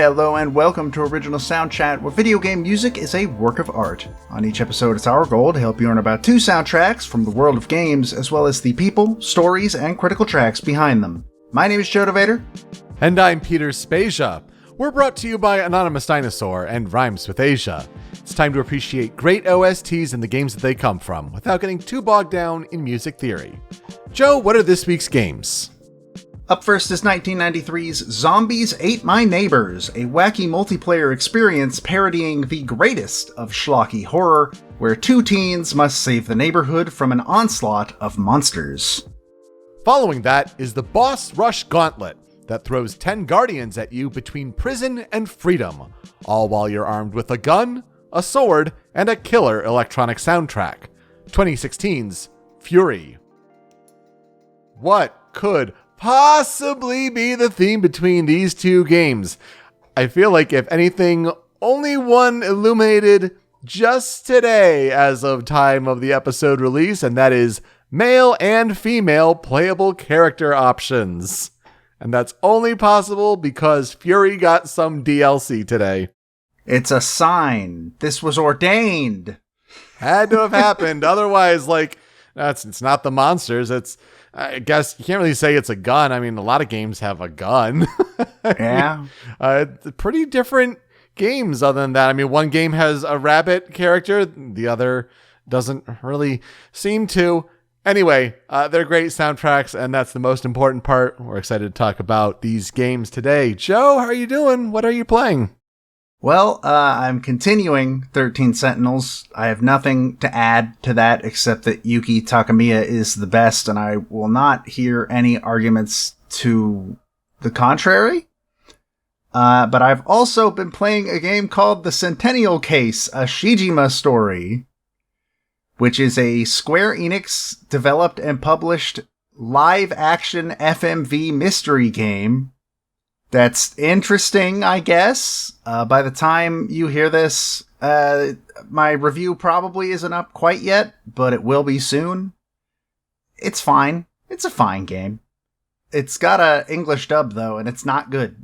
Hello and welcome to Original Soundchat, where video game music is a work of art. On each episode, it's our goal to help you learn about 2 soundtracks from the world of games, as well as the people, stories, and critical tracks behind them. My name is DeVader. And I'm Peter Spezia. We're brought to you by Anonymous Dinosaur and Rhymes with Asia. It's time to appreciate great OSTs and the games that they come from, without getting too bogged down in music theory. Joe, what are this week's games? Up first is 1993's Zombies Ate My Neighbors, a wacky multiplayer experience parodying the greatest of schlocky horror, where 2 teens must save the neighborhood from an onslaught of monsters. Following that is the Boss Rush Gauntlet, that throws 10 guardians at you between prison and freedom, all while you're armed with a gun, a sword, and a killer electronic soundtrack. 2016's Furi. What could possibly be the theme between these 2 games? I feel like, if anything, only one illuminated just today as of time of the episode release, and that is male and female playable character options. And that's only possible because Furi got some DLC today. It's a sign. This was ordained. Had to have happened. Otherwise, it's not the monsters. I guess you can't really say it's a gun. I mean, a lot of games have a gun. Yeah. Pretty different games other than that. I mean, one game has a rabbit character. The other doesn't really seem to. Anyway, they're great soundtracks, and that's the most important part. We're excited to talk about these games today. Joe, how are you doing? What are you playing? Well, I'm continuing 13 Sentinels. I have nothing to add to that except that Yuki Takamiya is the best, and I will not hear any arguments to the contrary. But I've also been playing a game called The Centennial Case, a Shijima story, which is a Square Enix developed and published live-action FMV mystery game. That's interesting, I guess. By the time you hear this, my review probably isn't up quite yet, but it will be soon. It's fine. It's a fine game. It's got a English dub, though, and it's not good.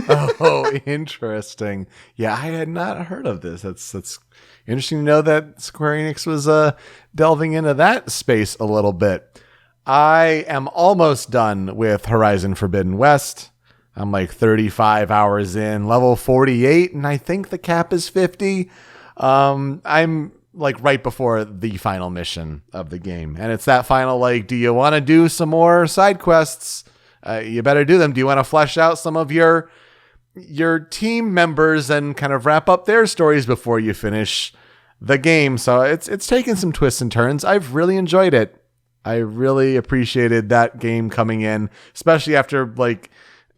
Oh, interesting. Yeah, I had not heard of this. That's interesting to know that Square Enix was delving into that space a little bit. I am almost done with Horizon Forbidden West. I'm 35 hours in, level 48, and I think the cap is 50. I'm right before the final mission of the game. And it's that final, do you want to do some more side quests? You better do them. Do you want to flesh out some of your team members and kind of wrap up their stories before you finish the game? So it's taken some twists and turns. I've really enjoyed it. I really appreciated that game coming in, especially after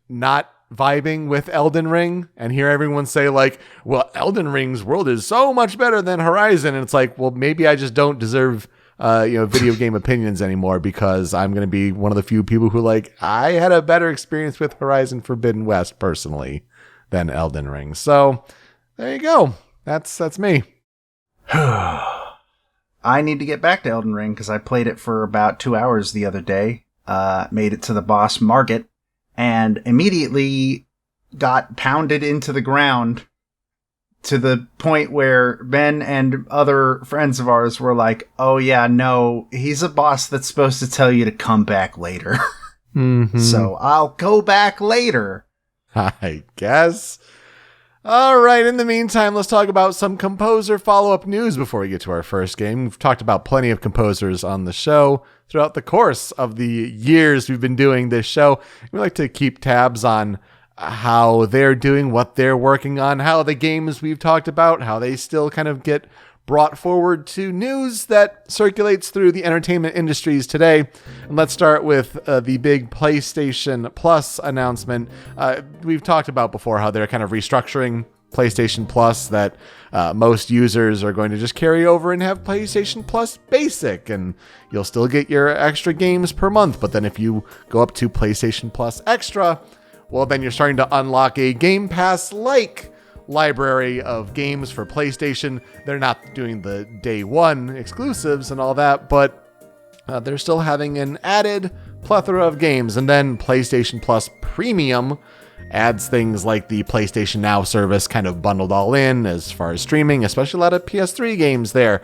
not vibing with Elden Ring, and hear everyone say well, Elden Ring's world is so much better than Horizon. And it's well, maybe I just don't deserve video game opinions anymore, because I'm going to be one of the few people who I had a better experience with Horizon Forbidden West personally than Elden Ring. So there you go. That's me. I need to get back to Elden Ring because I played it for about 2 hours the other day. Made it to the boss Margit, and immediately got pounded into the ground to the point where Ben and other friends of ours were oh yeah, no, he's a boss that's supposed to tell you to come back later. Mm-hmm. So I'll go back later, I guess. All right, in the meantime, let's talk about some composer follow-up news before we get to our first game. We've talked about plenty of composers on the show throughout the course of the years we've been doing this show. We like to keep tabs on how they're doing, what they're working on, how the games we've talked about, how they still kind of get brought forward to news that circulates through the entertainment industries today. And let's start with the big PlayStation Plus announcement. We've talked about before how they're kind of restructuring PlayStation Plus, that most users are going to just carry over and have PlayStation Plus Basic, and you'll still get your extra games per month. But then if you go up to PlayStation Plus Extra, well, then you're starting to unlock a Game Pass-like library of games for PlayStation. They're not doing the day one exclusives and all that, but they're still having an added plethora of games. And then PlayStation Plus Premium adds things like the PlayStation Now service kind of bundled all in as far as streaming, especially a lot of PS3 games there.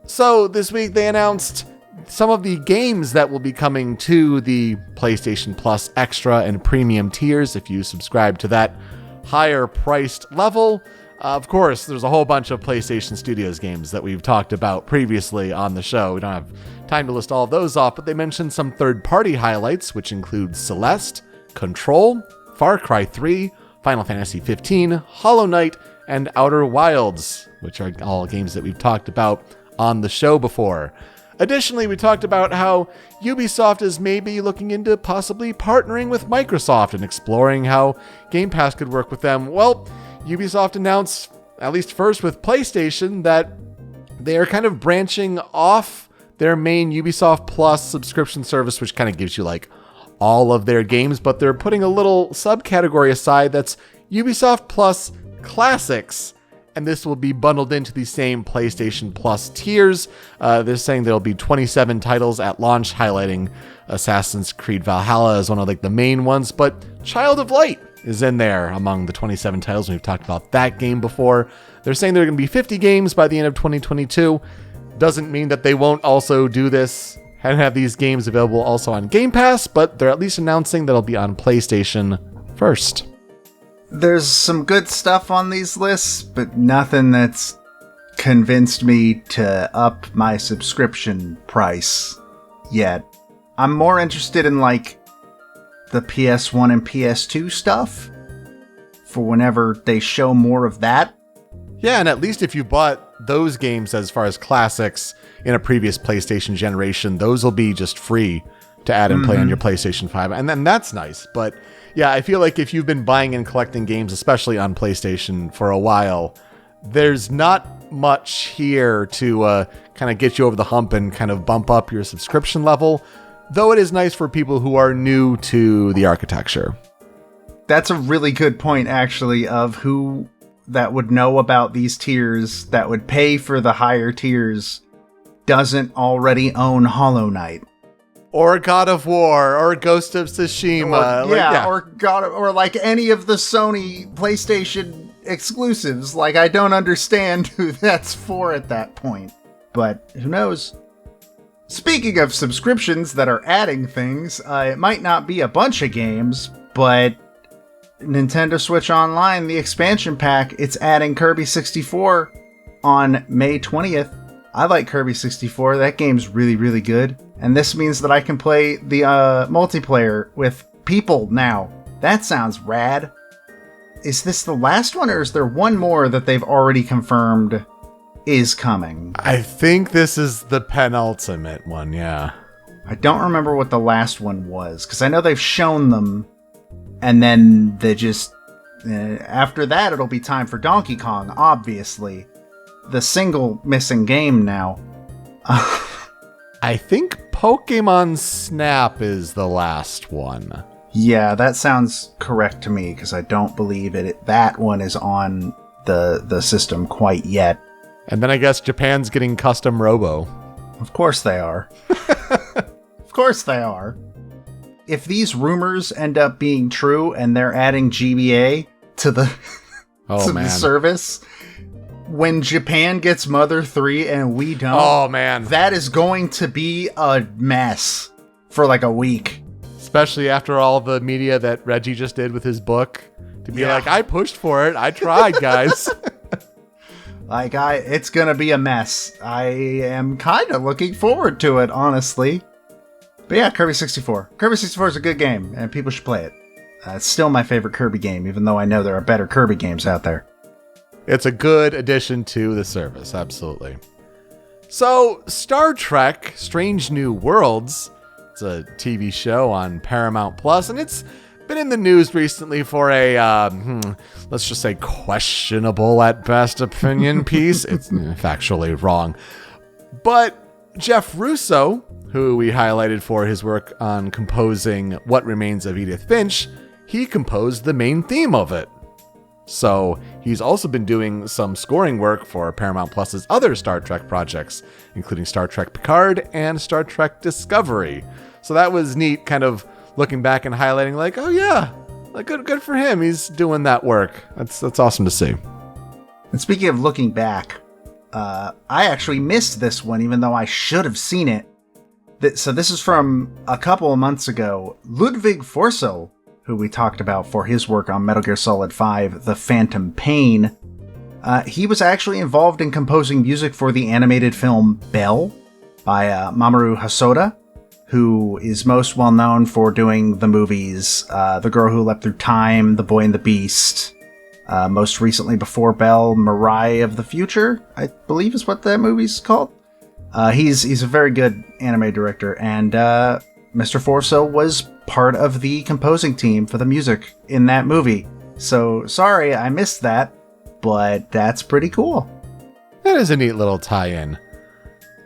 So this week they announced some of the games that will be coming to the PlayStation Plus Extra and Premium tiers if you subscribe to that higher priced level. Of course, there's a whole bunch of PlayStation Studios games that we've talked about previously on the show. We don't have time to list all of those off, but they mentioned some third-party highlights, which include Celeste, Control, Far Cry 3, Final Fantasy 15, Hollow Knight, and Outer Wilds, which are all games that we've talked about on the show before. Additionally, we talked about how Ubisoft is maybe looking into possibly partnering with Microsoft and exploring how Game Pass could work with them. Well, Ubisoft announced, at least first with PlayStation, that they are kind of branching off their main Ubisoft Plus subscription service, which kind of gives you like all of their games, but they're putting a little subcategory aside that's Ubisoft Plus Classics. And this will be bundled into the same PlayStation Plus tiers. They're saying there'll be 27 titles at launch, highlighting Assassin's Creed Valhalla as one of like the main ones, but Child of Light is in there among the 27 titles. We've talked about that game before. They're saying there are going to be 50 games by the end of 2022. Doesn't mean that they won't also do this and have these games available also on Game Pass, but they're at least announcing that it'll be on PlayStation first. There's some good stuff on these lists, but nothing that's convinced me to up my subscription price yet. I'm more interested in, like, the PS1 and PS2 stuff for whenever they show more of that. Yeah, and at least if you bought those games as far as classics in a previous PlayStation generation, those will be just free to add and play on your PlayStation 5. And then that's nice. But yeah, I feel like if you've been buying and collecting games, especially on PlayStation for a while, there's not much here to kind of get you over the hump and kind of bump up your subscription level, though it is nice for people who are new to the architecture. That's a really good point, actually, of who that would know about these tiers, that would pay for the higher tiers, doesn't already own Hollow Knight. Or God of War, or Ghost of Tsushima. Or like any of the Sony PlayStation exclusives. Like, I don't understand who that's for at that point. But who knows? Speaking of subscriptions that are adding things, it might not be a bunch of games, but Nintendo Switch Online, the expansion pack, it's adding Kirby 64 on May 20th. I like Kirby 64. That game's really, really good. And this means that I can play the multiplayer with people now. That sounds rad. Is this the last one, or is there one more that they've already confirmed is coming? I think this is the penultimate one, yeah. I don't remember what the last one was, because I know they've shown them, and then they just... after that, it'll be time for Donkey Kong, obviously. The single missing game now. I think Pokemon Snap is the last one. Yeah, that sounds correct to me, because I don't believe that one is on the system quite yet. And then I guess Japan's getting custom Robo. Of course they are. Of course they are. If these rumors end up being true and they're adding GBA to the, the service, when Japan gets Mother 3 and we don't, oh man, that is going to be a mess for like a week. Especially after all the media that Reggie just did with his book. To be like, I pushed for it. I tried, guys. It's gonna be a mess. I am kind of looking forward to it, honestly. But yeah, Kirby 64. Kirby 64 is a good game, and people should play it. It's still my favorite Kirby game, even though I know there are better Kirby games out there. It's a good addition to the service, absolutely. So, Star Trek Strange New Worlds, it's a TV show on Paramount Plus, and it's been in the news recently for a, let's just say, questionable at best opinion piece. It's factually wrong. But Jeff Russo, who we highlighted for his work on composing What Remains of Edith Finch, he composed the main theme of it. So he's also been doing some scoring work for Paramount Plus's other Star Trek projects, including Star Trek Picard and Star Trek Discovery. So that was neat, kind of looking back and highlighting like, oh yeah, like, good for him. He's doing that work. That's awesome to see. And speaking of looking back, I actually missed this one, even though I should have seen it. So this is from a couple of months ago. Ludwig Forssell, who we talked about for his work on Metal Gear Solid 5, The Phantom Pain. He was actually involved in composing music for the animated film Bell by Mamoru Hosoda, who is most well known for doing the movies The Girl Who Leapt Through Time, The Boy and the Beast. Most recently before Bell, Mirai of the Future, I believe is what that movie's called. He's a very good anime director, and Mr. Forssell was part of the composing team for the music in that movie. So sorry I missed that, but that's pretty cool. That is a neat little tie-in.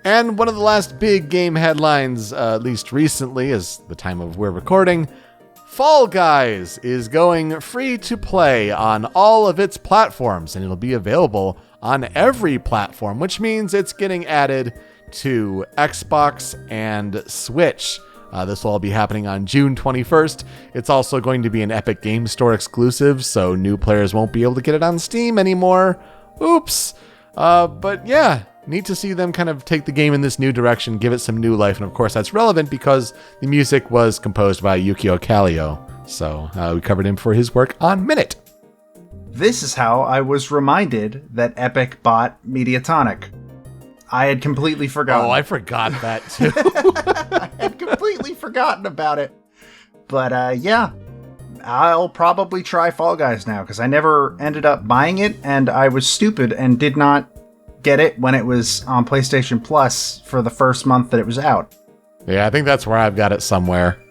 And one of the last big game headlines, at least recently, is the time of we're recording, Fall Guys is going free to play on all of its platforms, and it'll be available on every platform, which means it's getting added to Xbox and Switch. This will all be happening on June 21st. It's also going to be an Epic Game Store exclusive, so new players won't be able to get it on Steam anymore. Oops. But yeah, neat to see them kind of take the game in this new direction, give it some new life. And of course, that's relevant because the music was composed by Yukio Kallio. So we covered him for his work on Minute. This is how I was reminded that Epic bought Mediatonic. I had completely forgotten. Oh, I forgot that too. I had completely forgotten about it. But yeah, I'll probably try Fall Guys now, because I never ended up buying it, and I was stupid and did not get it when it was on PlayStation Plus for the first month that it was out. Yeah, I think that's where I've got it somewhere.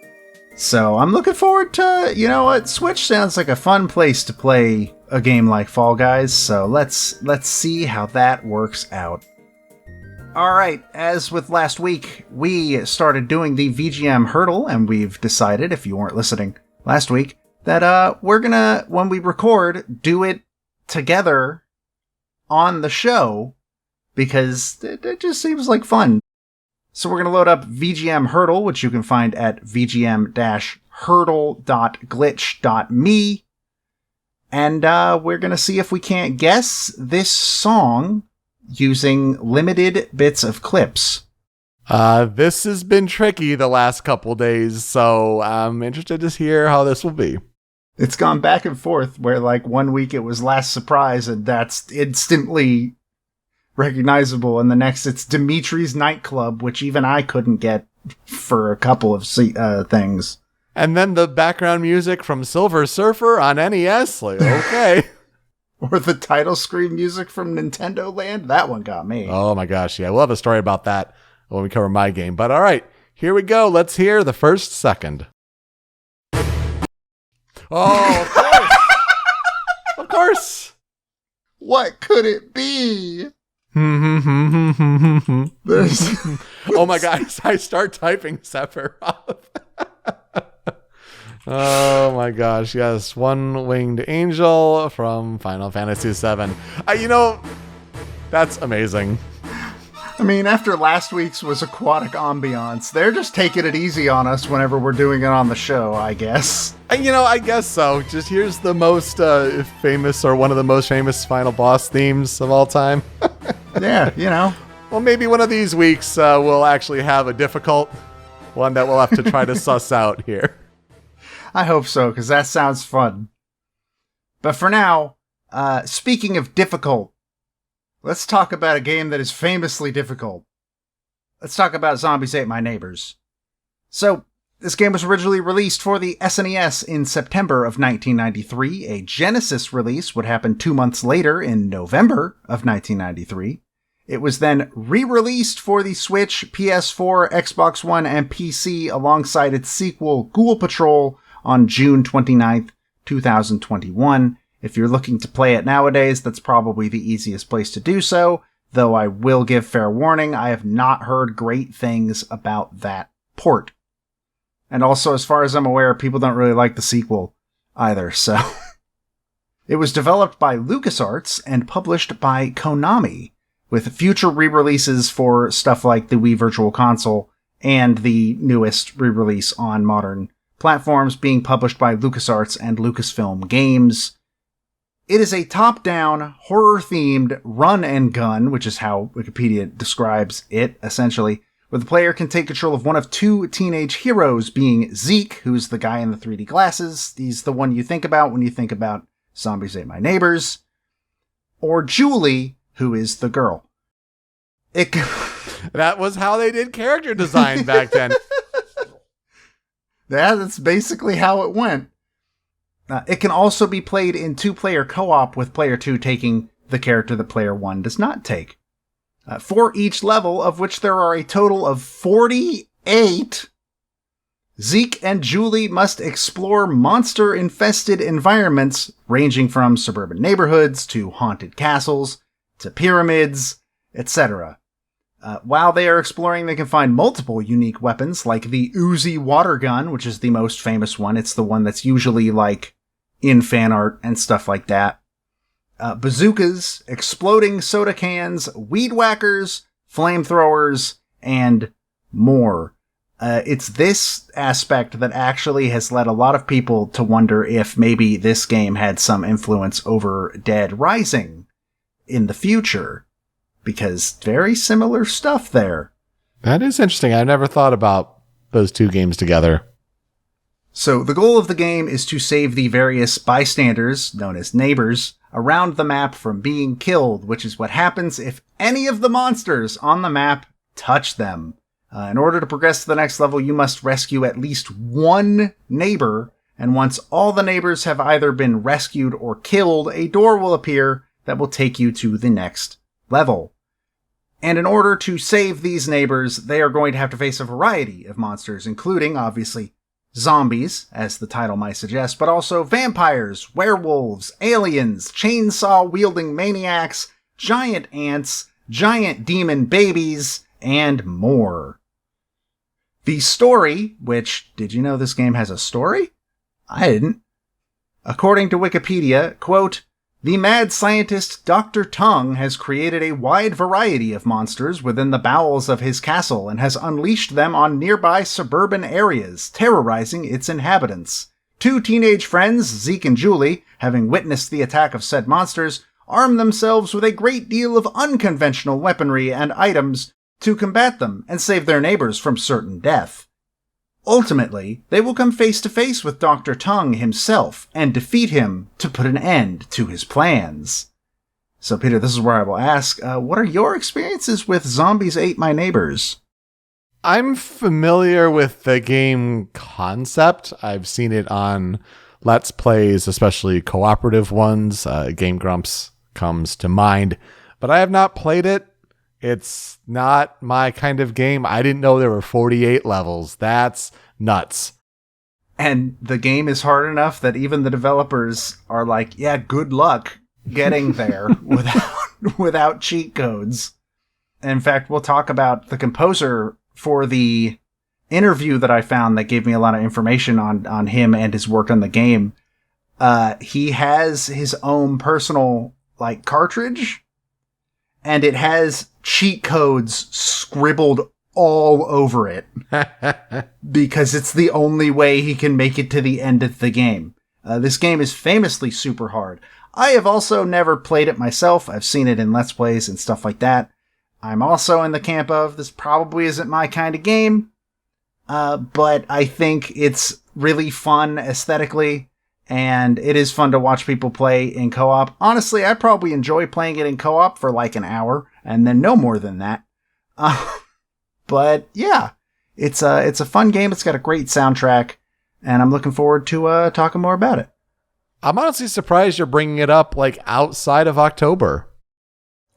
So I'm looking forward to, you know what, Switch sounds like a fun place to play a game like Fall Guys, so let's see how that works out. Alright, as with last week, we started doing the VGM hurdle, and we've decided, if you weren't listening last week, that we're gonna, when we record, do it together on the show, because it just seems like fun. So we're gonna load up VGM hurdle, which you can find at vgm-hurdle.glitch.me, and we're gonna see if we can't guess this song using limited bits of clips. This has been tricky the last couple days, so I'm interested to hear how this will be. It's gone back and forth, where like 1 week it was Last Surprise, and that's instantly recognizable, and the next it's Dimitri's Nightclub, which even I couldn't get for a couple of things. And then the background music from Silver Surfer on NES, like, okay. Or the title screen music from Nintendo Land. That one got me. Oh my gosh, yeah. We'll have a story about that when we cover my game. But all right, here we go. Let's hear the first second. Oh, of course. Of course. What could it be? Oh my gosh, I start typing Sephiroth. Oh my gosh, yes. One-Winged Angel from Final Fantasy VII. That's amazing. I mean, after last week's was Aquatic Ambiance, they're just taking it easy on us whenever we're doing it on the show, I guess. I guess so. Just here's the most famous, or one of the most famous final boss themes of all time. Yeah, Well, maybe one of these weeks we'll actually have a difficult one that we'll have to try to suss out here. I hope so, because that sounds fun. But for now, speaking of difficult, let's talk about a game that is famously difficult. Let's talk about Zombies Ate My Neighbors. So, this game was originally released for the SNES in September of 1993. A Genesis release would happen 2 months later in November of 1993. It was then re-released for the Switch, PS4, Xbox One, and PC alongside its sequel, Ghoul Patrol, on June 29th, 2021. If you're looking to play it nowadays, that's probably the easiest place to do so, though I will give fair warning, I have not heard great things about that port. And also, as far as I'm aware, people don't really like the sequel either, so... It was developed by LucasArts and published by Konami, with future re-releases for stuff like the Wii Virtual Console and the newest re-release on modern platforms, being published by LucasArts and Lucasfilm Games. It is a top-down, horror-themed run and gun, which is how Wikipedia describes it, essentially, where the player can take control of one of two teenage heroes, being Zeke, who's the guy in the 3D glasses. He's the one you think about when you think about Zombies Ate My Neighbors. Or Julie, who is the girl. That was how they did character design back then. That's basically how it went. It can also be played in 2-player co-op, with player 2 taking the character that player 1 does not take. For each level, of which there are a total of 48, Zeke and Julie must explore monster-infested environments ranging from suburban neighborhoods to haunted castles to pyramids, etc. While they are exploring, they can find multiple unique weapons, like the Uzi water gun, which is the most famous one. It's the one that's usually like in fan art and stuff like that. Bazookas, exploding soda cans, weed whackers, flamethrowers, and more. It's this aspect that actually has led a lot of people to wonder if maybe this game had some influence over Dead Rising in the future, because very similar stuff there. That is interesting. I never thought about those two games together. So the goal of the game is to save the various bystanders, known as neighbors, around the map from being killed, which is what happens if any of the monsters on the map touch them. In order to progress to the next level, you must rescue at least one neighbor, and once all the neighbors have either been rescued or killed, a door will appear that will take you to the next level. And in order to save these neighbors, they are going to have to face a variety of monsters, including, obviously, zombies, as the title might suggest, but also vampires, werewolves, aliens, chainsaw-wielding maniacs, giant ants, giant demon babies, and more. The story, which, did you know this game has a story? I didn't. According to Wikipedia, quote, "The mad scientist Dr. Tongue has created a wide variety of monsters within the bowels of his castle and has unleashed them on nearby suburban areas, terrorizing its inhabitants. Two teenage friends, Zeke and Julie, having witnessed the attack of said monsters, arm themselves with a great deal of unconventional weaponry and items to combat them and save their neighbors from certain death. Ultimately, they will come face to face with Dr. Tongue himself and defeat him to put an end to his plans." So, Peter, this is where I will ask, what are your experiences with Zombies Ate My Neighbors? I'm familiar with the game concept. I've seen it on Let's Plays, especially cooperative ones. Game Grumps comes to mind, but I have not played it. It's not my kind of game. I didn't know there were 48 levels. That's nuts. And the game is hard enough that even the developers are like, yeah, good luck getting there without cheat codes. In fact, we'll talk about the composer for the interview that I found that gave me a lot of information on him and his work on the game. He has his own personal cartridge, and it has cheat codes scribbled all over it because it's the only way he can make it to the end of the game. This game is famously super hard. I have also never played it myself. I've seen it in Let's Plays and stuff like that. I'm also in the camp of, this probably isn't my kind of game, but I think it's really fun aesthetically, and it is fun to watch people play in co-op. Honestly, I probably enjoy playing it in co-op for an hour, and then no more than that. But yeah, it's a fun game. It's got a great soundtrack, and I'm looking forward to talking more about it. I'm honestly surprised you're bringing it up outside of October.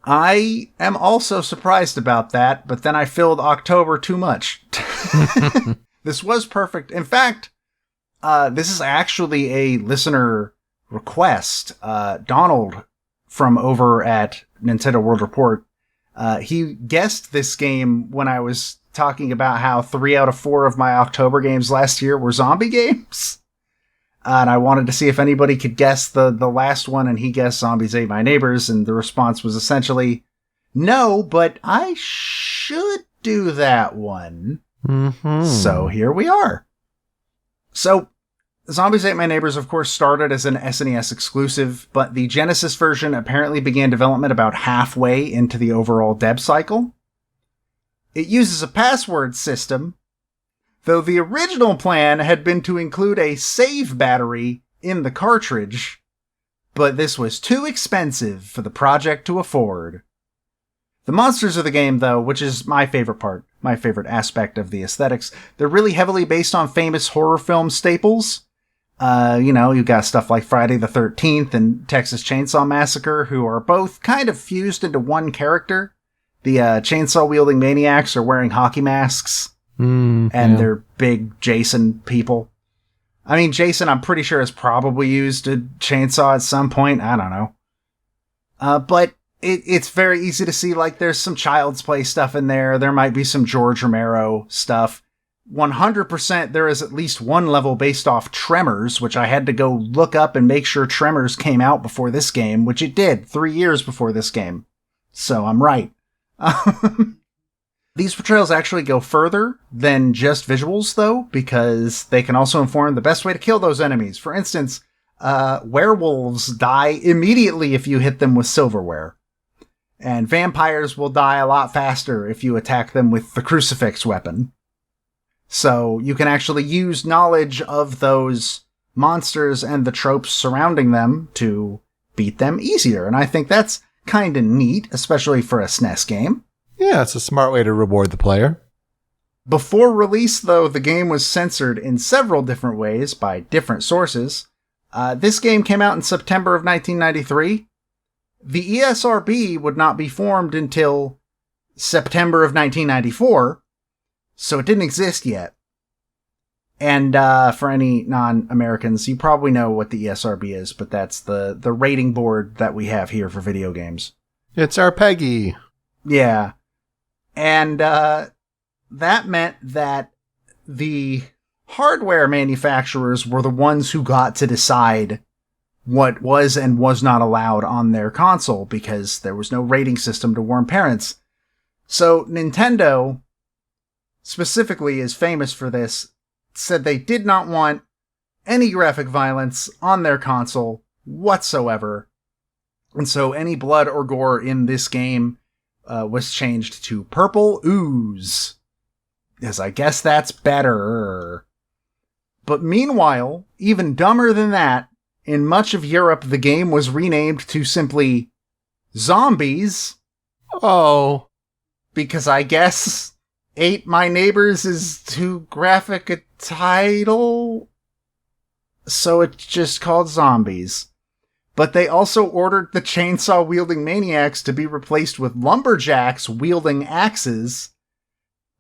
I am also surprised about that, but then I filled October too much. This was perfect. In fact, this is actually a listener request. Donald from over at Nintendo World Report, he guessed this game when I was talking about how 3 out of 4 of my October games last year were zombie games. And I wanted to see if anybody could guess the last one, and he guessed Zombies Ate My Neighbors, and the response was essentially, no, but I should do that one. Mm-hmm. So here we are. So, Zombies Ate My Neighbors, of course, started as an SNES exclusive, but the Genesis version apparently began development about halfway into the overall dev cycle. It uses a password system, though the original plan had been to include a save battery in the cartridge, but this was too expensive for the project to afford. The monsters of the game, though, which is my favorite part, my favorite aspect of the aesthetics, they're really heavily based on famous horror film staples. You got stuff like Friday the 13th and Texas Chainsaw Massacre, who are both kind of fused into one character. The chainsaw-wielding maniacs are wearing hockey masks, and they're big Jason people. I mean, Jason, I'm pretty sure, has probably used a chainsaw at some point. I don't know. But it's very easy to see, like, there's some Child's Play stuff in there. There might be some George Romero stuff. 100% there is at least one level based off Tremors, which I had to go look up and make sure Tremors came out before this game, which it did 3 years before this game. So I'm right. These portrayals actually go further than just visuals, though, because they can also inform the best way to kill those enemies. For instance, werewolves die immediately if you hit them with silverware. And vampires will die a lot faster if you attack them with the crucifix weapon. So you can actually use knowledge of those monsters and the tropes surrounding them to beat them easier. And I think that's kind of neat, especially for a SNES game. Yeah, it's a smart way to reward the player. Before release, though, the game was censored in several different ways by different sources. This game came out in September of 1993. The ESRB would not be formed until September of 1994. So it didn't exist yet. And for any non-Americans, you probably know what the ESRB is, but that's the rating board that we have here for video games. It's our Peggy. Yeah. And that meant that the hardware manufacturers were the ones who got to decide what was and was not allowed on their console, because there was no rating system to warn parents. So Nintendo specifically is famous for this, said they did not want any graphic violence on their console whatsoever. And so any blood or gore in this game was changed to purple ooze, as I guess that's better. But meanwhile, even dumber than that, in much of Europe, the game was renamed to simply Zombies. Oh. Because I guess Ate My Neighbors is too graphic a title, so it's just called Zombies. But they also ordered the chainsaw-wielding maniacs to be replaced with lumberjacks wielding axes.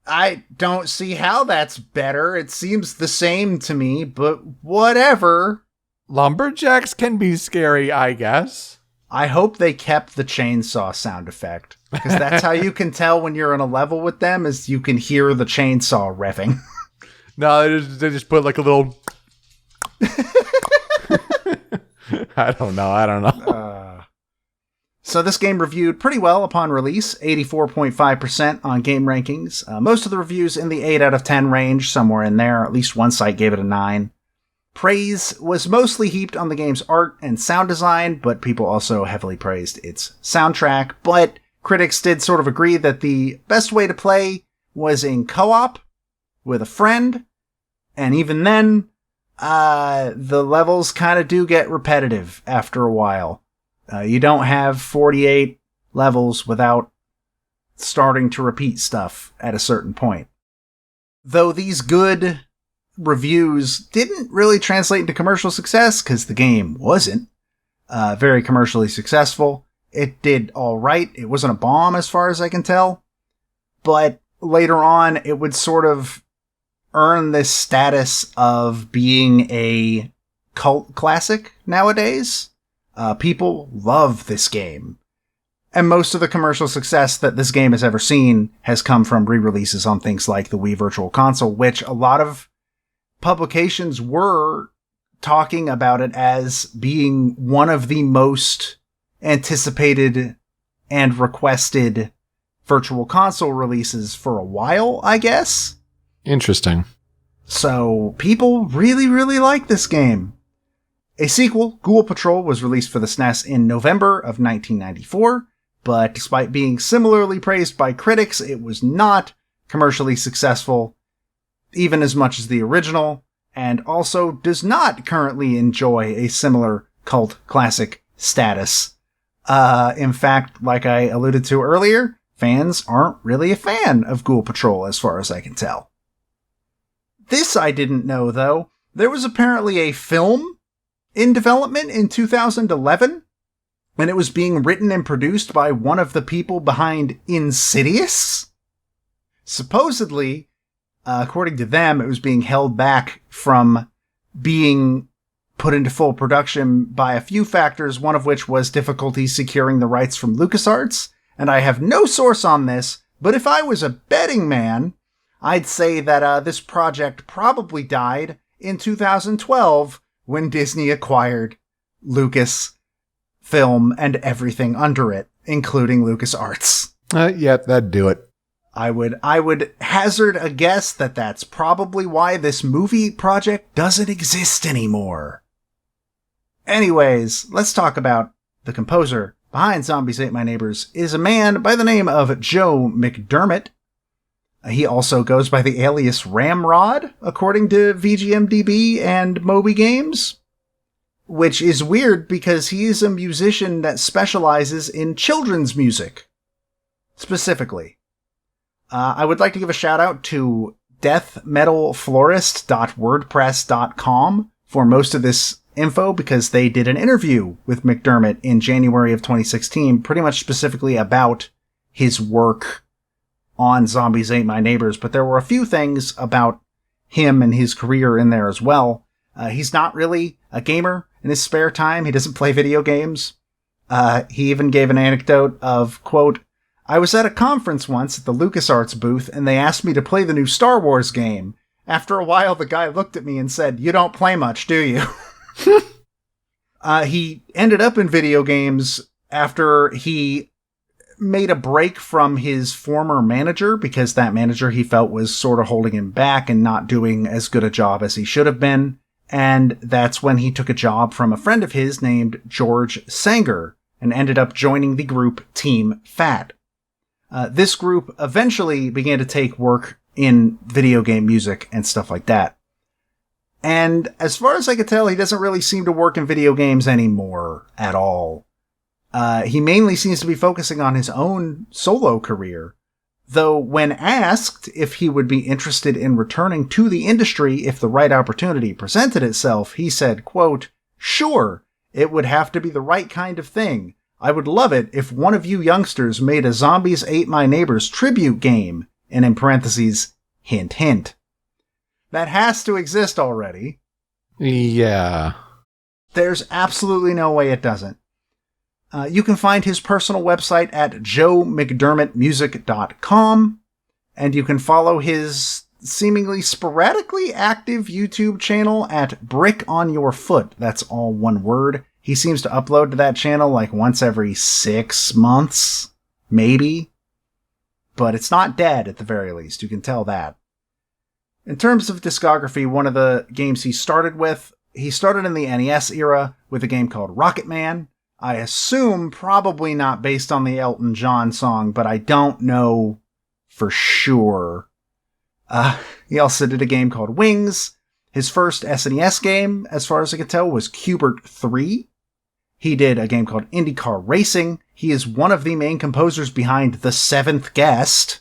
I don't see how that's better. It seems the same to me, but whatever. Lumberjacks can be scary, I guess. I hope they kept the chainsaw sound effect, because that's how you can tell when you're in a level with them, is you can hear the chainsaw revving. No, they just put like a little... I don't know. So this game reviewed pretty well upon release, 84.5% on game rankings. Most of the reviews in the 8 out of 10 range, somewhere in there. At least one site gave it a 9. Praise was mostly heaped on the game's art and sound design, but people also heavily praised its soundtrack. But critics did sort of agree that the best way to play was in co-op with a friend. And even then, the levels kind of do get repetitive after a while. You don't have 48 levels without starting to repeat stuff at a certain point. Though these good reviews didn't really translate into commercial success, because the game wasn't very commercially successful. It did all right. It wasn't a bomb as far as I can tell. But later on, it would sort of earn this status of being a cult classic nowadays. People love this game. And most of the commercial success that this game has ever seen has come from re-releases on things like the Wii Virtual Console, which a lot of publications were talking about it as being one of the most anticipated and requested Virtual Console releases for a while, I guess. Interesting. So people really, really like this game. A sequel, Ghoul Patrol, was released for the SNES in November of 1994, but despite being similarly praised by critics, it was not commercially successful, even as much as the original, and also does not currently enjoy a similar cult classic status. In fact, like I alluded to earlier, fans aren't really a fan of Ghoul Patrol as far as I can tell. This I didn't know, though. There was apparently a film in development in 2011, and it was being written and produced by one of the people behind Insidious. Supposedly, according to them, it was being held back from being put into full production by a few factors, one of which was difficulties securing the rights from LucasArts. And I have no source on this, but if I was a betting man, I'd say that this project probably died in 2012 when Disney acquired Lucasfilm and everything under it, including LucasArts. Yeah, that'd do it. I would hazard a guess that that's probably why this movie project doesn't exist anymore. Anyways, let's talk about the composer behind Zombies Ate My Neighbors is a man by the name of Joe McDermott. He also goes by the alias Ramrod, according to VGMDB and Moby Games, which is weird because he is a musician that specializes in children's music, specifically. I would like to give a shout out to deathmetalflorist.wordpress.com for most of this info, because they did an interview with McDermott in January of 2016, pretty much specifically about his work on Zombies Ate My Neighbors, but there were a few things about him and his career in there as well. He's not really a gamer in his spare time. He doesn't play video games. He even gave an anecdote of, quote, "I was at a conference once at the LucasArts booth, and they asked me to play the new Star Wars game. After a while, the guy looked at me and said, 'You don't play much, do you?'" He ended up in video games after he made a break from his former manager, because that manager he felt was sort of holding him back and not doing as good a job as he should have been. And that's when he took a job from a friend of his named George Sanger and ended up joining the group Team Fat. This group eventually began to take work in video game music and stuff like that. And as far as I could tell, he doesn't really seem to work in video games anymore at all. He mainly seems to be focusing on his own solo career, though when asked if he would be interested in returning to the industry if the right opportunity presented itself, he said, quote, "Sure, it would have to be the right kind of thing. I would love it if one of you youngsters made a Zombies Ate My Neighbors tribute game," and in parentheses, hint, hint. That has to exist already. Yeah. There's absolutely no way it doesn't. You can find his personal website at joemcdermottmusic.com, and you can follow his seemingly sporadically active YouTube channel at Brick on Your Foot. That's all one word. He seems to upload to that channel like once every 6 months, maybe. But it's not dead at the very least, you can tell that. In terms of discography, one of the games he started in the NES era with a game called Rocket Man. I assume probably not based on the Elton John song, but I don't know for sure. He also did a game called Wings. His first SNES game, as far as I can tell, was Q*bert 3. He did a game called IndyCar Racing. He is one of the main composers behind The Seventh Guest,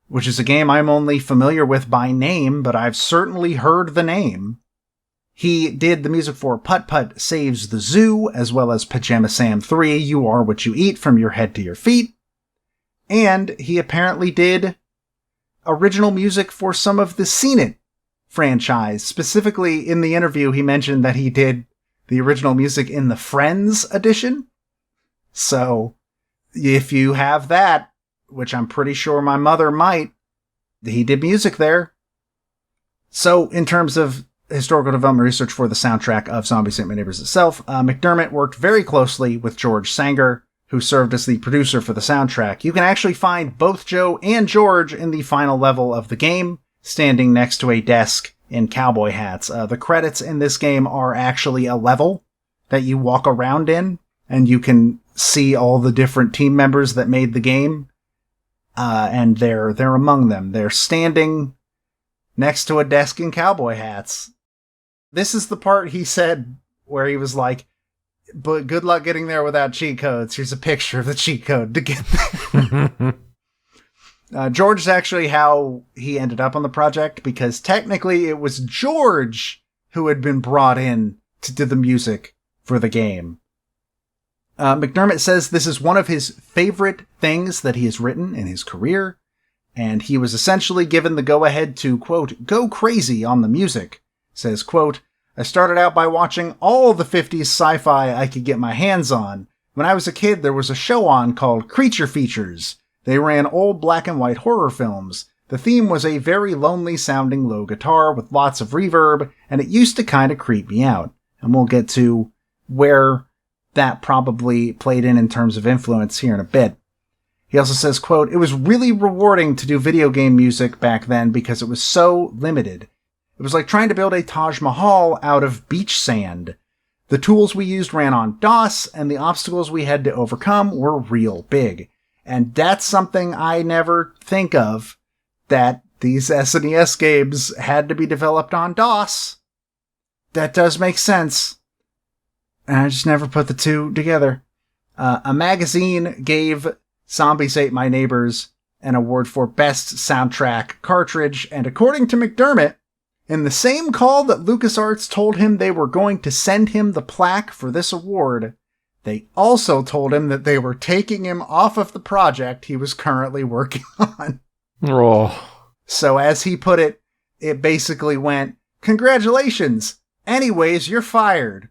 which is a game I'm only familiar with by name, but I've certainly heard the name. He did the music for Putt Putt Saves the Zoo, as well as Pajama Sam 3, You Are What You Eat From Your Head to Your Feet. And he apparently did original music for some of the Seen It franchise. Specifically, in the interview, he mentioned that he did the original music in the Friends edition. So, if you have that, which I'm pretty sure my mother might, he did music there. So, in terms of historical development research for the soundtrack of Zombies Ate My Neighbors itself, McDermott worked very closely with George Sanger, who served as the producer for the soundtrack. You can actually find both Joe and George in the final level of the game. standing next to a desk in cowboy hats. The credits in this game are actually a level that you walk around in, and you can see all the different team members that made the game. And they're among them. They're standing next to a desk in cowboy hats. This is the part he said where he was like, but good luck getting there without cheat codes. Here's a picture of the cheat code to get there. George is actually how he ended up on the project, because technically it was George who had been brought in to do the music for the game. McDermott says this is one of his favorite things that he has written in his career, and he was essentially given the go-ahead to, quote, go crazy on the music. Says, quote, I started out by watching all the 50s sci-fi I could get my hands on. When I was a kid, there was a show on called Creature Features. They ran old black and white horror films. The theme was a very lonely sounding low guitar with lots of reverb, and it used to kind of creep me out. And we'll get to where that probably played in terms of influence here in a bit. He also says, quote, it was really rewarding to do video game music back then because it was so limited. It was like trying to build a Taj Mahal out of beach sand. The tools we used ran on DOS, and the obstacles we had to overcome were real big. And that's something I never think of, that these SNES games had to be developed on DOS. That does make sense. And I just never put the two together. A magazine gave Zombies Ate My Neighbors an award for Best Soundtrack Cartridge, and according to McDermott, in the same call that LucasArts told him they were going to send him the plaque for this award, they also told him that they were taking him off of the project he was currently working on. Oh. So as he put it, it basically went, congratulations! Anyways, you're fired.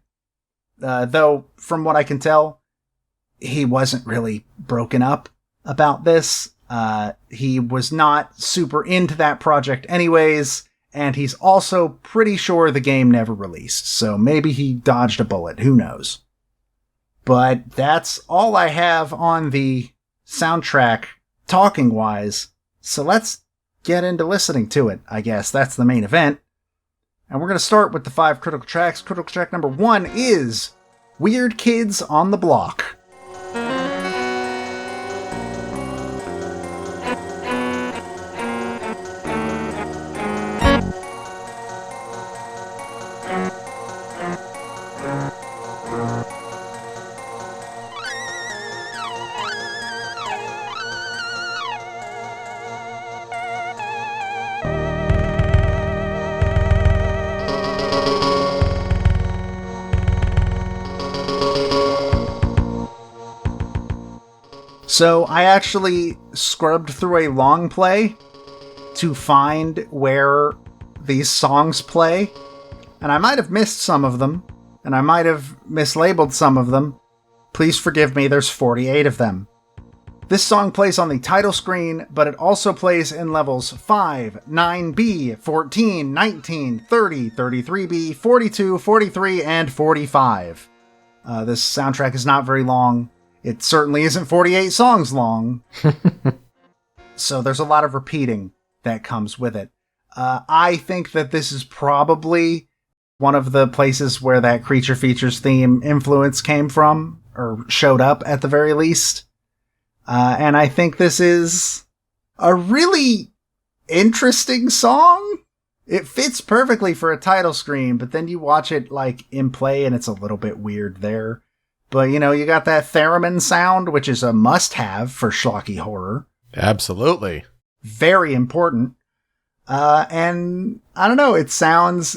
Though, from what I can tell, he wasn't really broken up about this. He was not super into that project anyways, and he's also pretty sure the game never released, so maybe he dodged a bullet, who knows. But that's all I have on the soundtrack, talking-wise, so let's get into listening to it, I guess. That's the main event. And we're going to start with the 5 critical tracks. Critical track number 1 is Weird Kids on the Block. So I actually scrubbed through a long play to find where these songs play, and I might have missed some of them, and I might have mislabeled some of them. Please forgive me, there's 48 of them. This song plays on the title screen, but it also plays in levels 5, 9B, 14, 19, 30, 33B, 42, 43, and 45. This soundtrack is not very long. It certainly isn't 48 songs long. So there's a lot of repeating that comes with it. I think that this is probably one of the places where that Creature Features theme influence came from, or showed up at the very least. And I think this is a really interesting song. It fits perfectly for a title screen, but then you watch it like in play and it's a little bit weird there. But, you know, you got that theremin sound, which is a must-have for schlocky horror. Absolutely. Very important. And I don't know, it sounds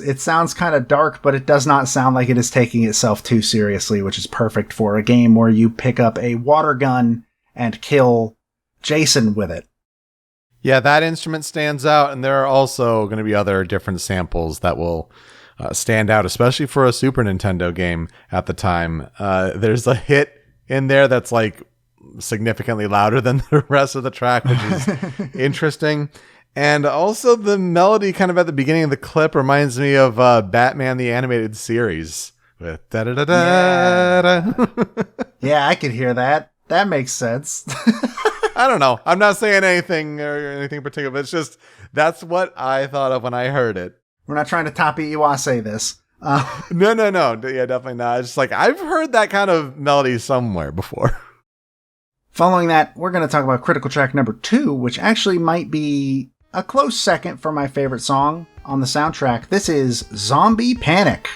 kind of dark, but it does not sound like it is taking itself too seriously, which is perfect for a game where you pick up a water gun and kill Jason with it. Yeah, that instrument stands out, and there are also going to be other different samples that will stand out, especially for a Super Nintendo game at the time. There's a hit in there that's like significantly louder than the rest of the track, which is interesting. And also the melody kind of at the beginning of the clip reminds me of Batman the Animated Series with da-da-da-da-da. Yeah, I could hear that. That makes sense. I don't know. I'm not saying anything or anything particular, but it's just that's what I thought of when I heard it. We're not trying to Tapi Iwase this. No. Yeah, definitely not. It's just like I've heard that kind of melody somewhere before. Following that, we're going to talk about critical track number 2, which actually might be a close second for my favorite song on the soundtrack. This is Zombie Panic.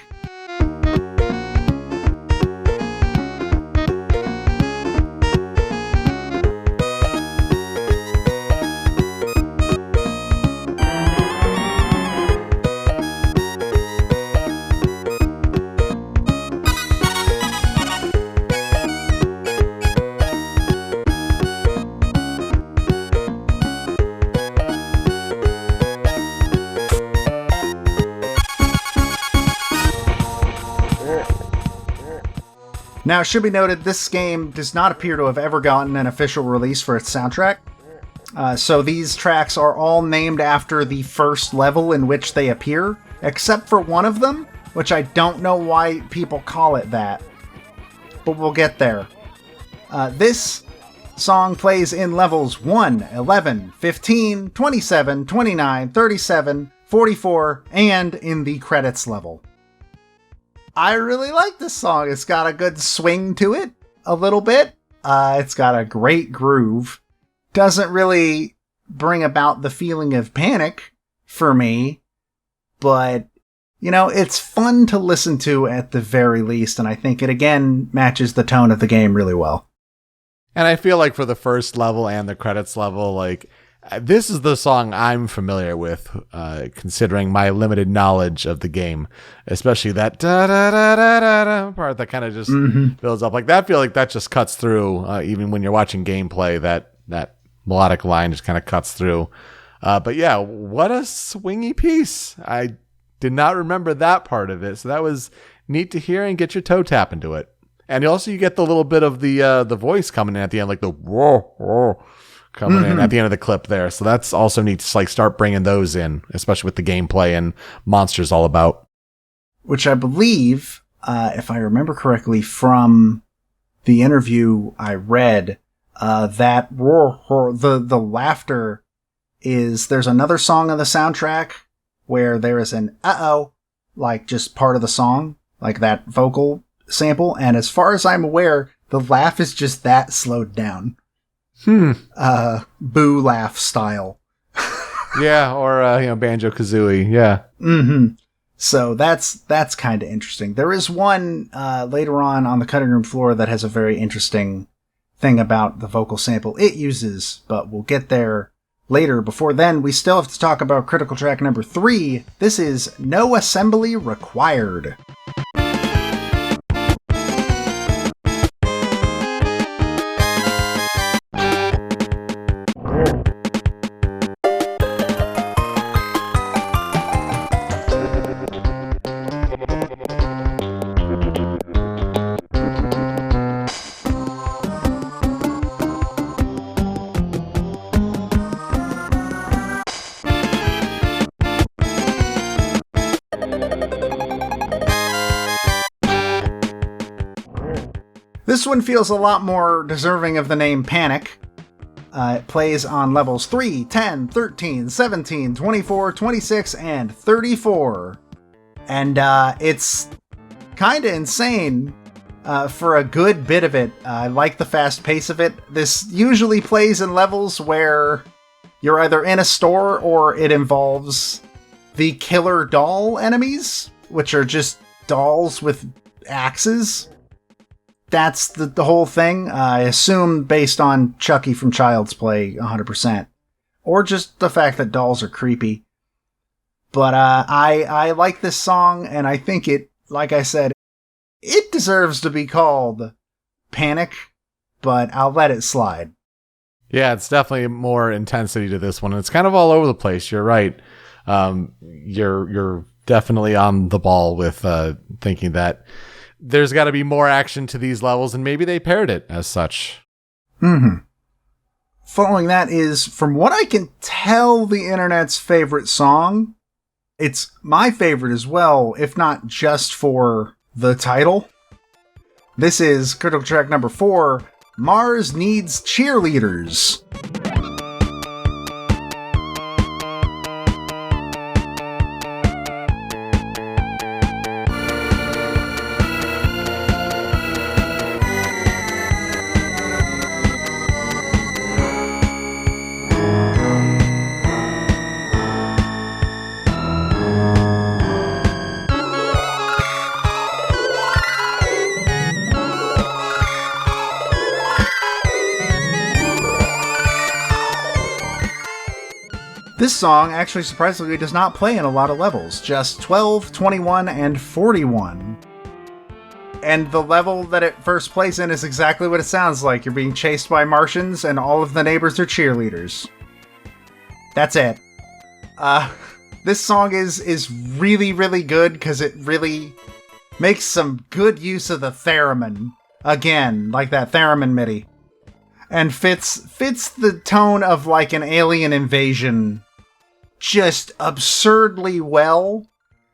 Now, it should be noted, this game does not appear to have ever gotten an official release for its soundtrack. So these tracks are all named after the first level in which they appear, except for one of them, which I don't know why people call it that. But we'll get there. This song plays in levels 1, 11, 15, 27, 29, 37, 44, and in the credits level. I really like this song. It's got a good swing to it, a little bit. It's got a great groove. Doesn't really bring about the feeling of panic for me, but, you know, it's fun to listen to at the very least, and I think it, again, matches the tone of the game really well. And I feel like for the first level and the credits level, like, this is the song I'm familiar with, considering my limited knowledge of the game, especially that da-da-da-da-da part that kind of just builds up. Like that, I feel like that just cuts through, even when you're watching gameplay, that melodic line just kind of cuts through. But yeah, what a swingy piece. I did not remember that part of it. So that was neat to hear and get your toe tap into it. And also you get the little bit of the voice coming in at the end, like the whoa, whoa. Coming in at the end of the clip there. So that's also neat to like start bringing those in, especially with the gameplay and monsters all about. Which I believe, if I remember correctly from the interview I read, that the laughter is, there's another song on the soundtrack where there is an uh-oh, like just part of the song, like that vocal sample. And as far as I'm aware, the laugh is just that slowed down. Boo laugh style. Yeah, or Banjo-Kazooie, yeah. So that's kind of interesting. There is one later on the cutting room floor that has a very interesting thing about the vocal sample it uses, but we'll get there later. Before then, we still have to talk about critical track number 3. This is No Assembly Required. This one feels a lot more deserving of the name Panic. It plays on levels 3, 10, 13, 17, 24, 26, and 34. And it's kind of insane for a good bit of it. I like the fast pace of it. This usually plays in levels where you're either in a store or it involves the killer doll enemies, which are just dolls with axes. That's the whole thing. I assume based on Chucky from Child's Play 100%. Or just the fact that dolls are creepy. But I like this song, and I think it, like I said, it deserves to be called Panic, but I'll let it slide. Yeah, it's definitely more intensity to this one. It's kind of all over the place. You're right. You're definitely on the ball with thinking that there's got to be more action to these levels, and maybe they paired it as such. Following that is, from what I can tell, the internet's favorite song. It's my favorite as well, if not just for the title. This is critical track number 4, Mars Needs Cheerleaders. This song actually surprisingly does not play in a lot of levels, just 12, 21, and 41. And the level that it first plays in is exactly what it sounds like. You're being chased by Martians and all of the neighbors are cheerleaders. That's it. This song is really, really good because it really makes some good use of the theremin. Again, like that theremin MIDI. And fits the tone of like an alien invasion just absurdly well.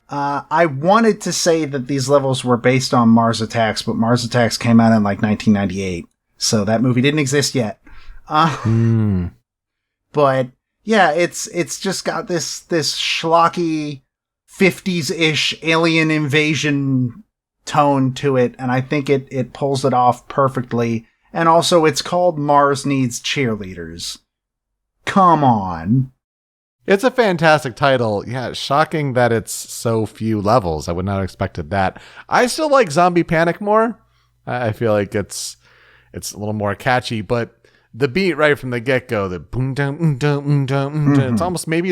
I wanted to say that these levels were based on Mars Attacks, but Mars Attacks came out in like 1998, so that movie didn't exist yet. But yeah, it's just got this schlocky 50s-ish alien invasion tone to it, and I think it pulls it off perfectly. And also, it's called Mars Needs Cheerleaders. Come on. It's a fantastic title. Yeah, shocking that it's so few levels. I would not have expected that. I still like Zombie Panic more. I feel like it's a little more catchy, but the beat right from the get-go, the boom dum dum dum, it's almost maybe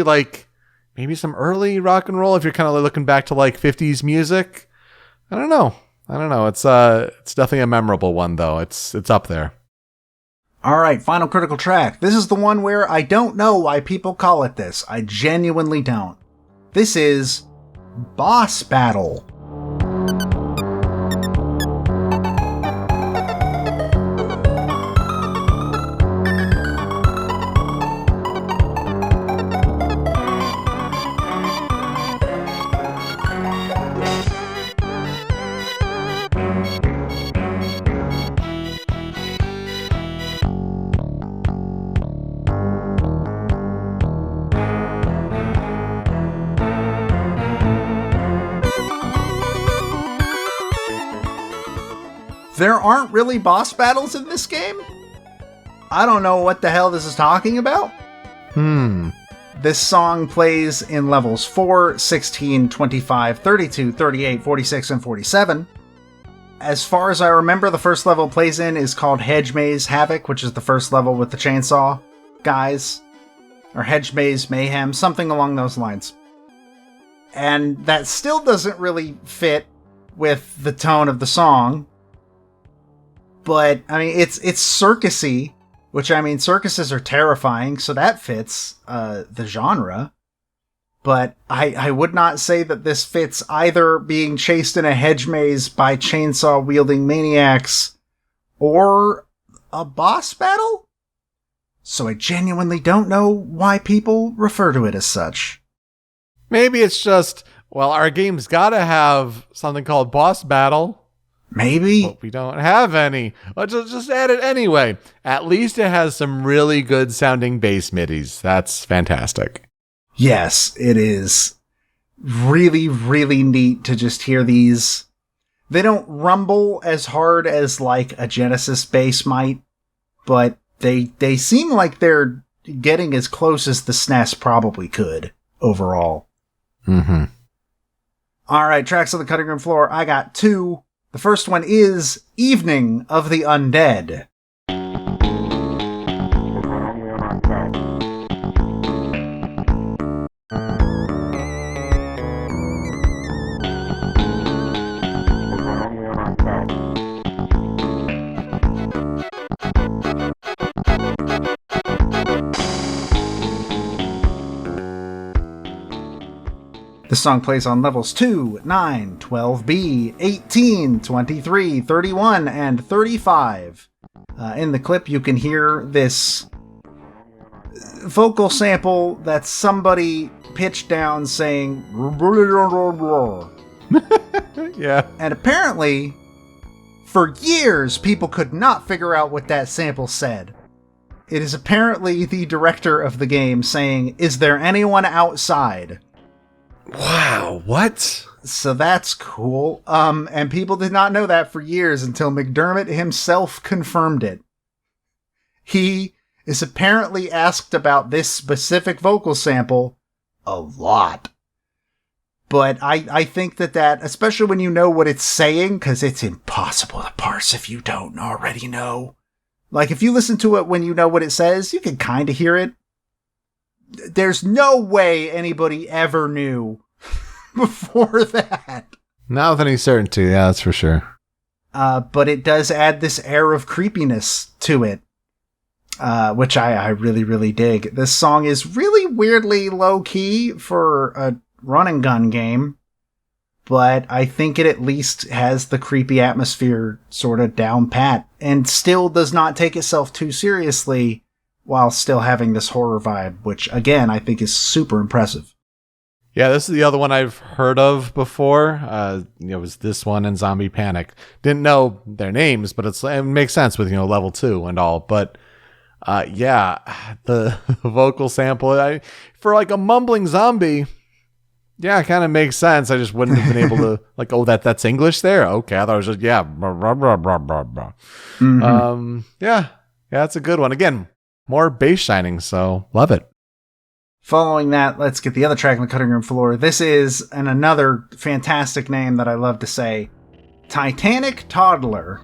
some early rock and roll if you're kind of looking back to like 50s music. I don't know. It's definitely a memorable one though. It's up there. All right, final critical track. This is the one where I don't know why people call it this. I genuinely don't. This is Boss Battle. There aren't really boss battles in this game? I don't know what the hell this is talking about. This song plays in levels 4, 16, 25, 32, 38, 46, and 47. As far as I remember, the first level it plays in is called Hedge Maze Havoc, which is the first level with the chainsaw guys. Or Hedge Maze Mayhem, something along those lines. And that still doesn't really fit with the tone of the song. But, I mean, it's circusy, which, I mean, circuses are terrifying, so that fits the genre. But I would not say that this fits either being chased in a hedge maze by chainsaw-wielding maniacs or a boss battle? So I genuinely don't know why people refer to it as such. Maybe it's just, well, our game's gotta have something called boss battle. Maybe. But we don't have any. Let's just add it anyway. At least it has some really good sounding bass midis. That's fantastic. Yes, it is really, really neat to just hear these. They don't rumble as hard as like a Genesis bass might, but they seem like they're getting as close as the SNES probably could overall. Mm-hmm. All right, tracks on the cutting room floor. I got 2. The first one is Evening of the Undead. The song plays on levels 2, 9, 12B, 18, 23, 31, and 35. In the clip, you can hear this vocal sample that somebody pitched down saying... Yeah. And apparently, For years, people could not figure out what that sample said. It is apparently the director of the game saying, "Is there anyone outside?" Wow, what? So that's cool. And people did not know that for years until McDermott himself confirmed it. He is apparently asked about this specific vocal sample a lot. But I think that, especially when you know what it's saying, because it's impossible to parse if you don't already know. Like, if you listen to it when you know what it says, you can kind of hear it. There's no way anybody ever knew before that. Not with any certainty, yeah, that's for sure. But it does add this air of creepiness to it, which I really, really dig. This song is really weirdly low-key for a run-and-gun game, but I think it at least has the creepy atmosphere sort of down pat, and still does not take itself too seriously while still having this horror vibe, which, again, I think is super impressive. Yeah, this is the other one I've heard of before. It was this one and Zombie Panic. Didn't know their names, but it makes sense with, level 2 and all. But yeah, the vocal sample, for like a mumbling zombie, yeah, it kind of makes sense. I just wouldn't have been able to, that's English there? Okay, I thought it was just, yeah. Blah, blah, blah, blah, blah, blah. Mm-hmm. Yeah, that's a good one. Again, more bass shining, so love it. Following that, let's get the other track on the cutting room floor. This is another fantastic name that I love to say. Titanic Toddler.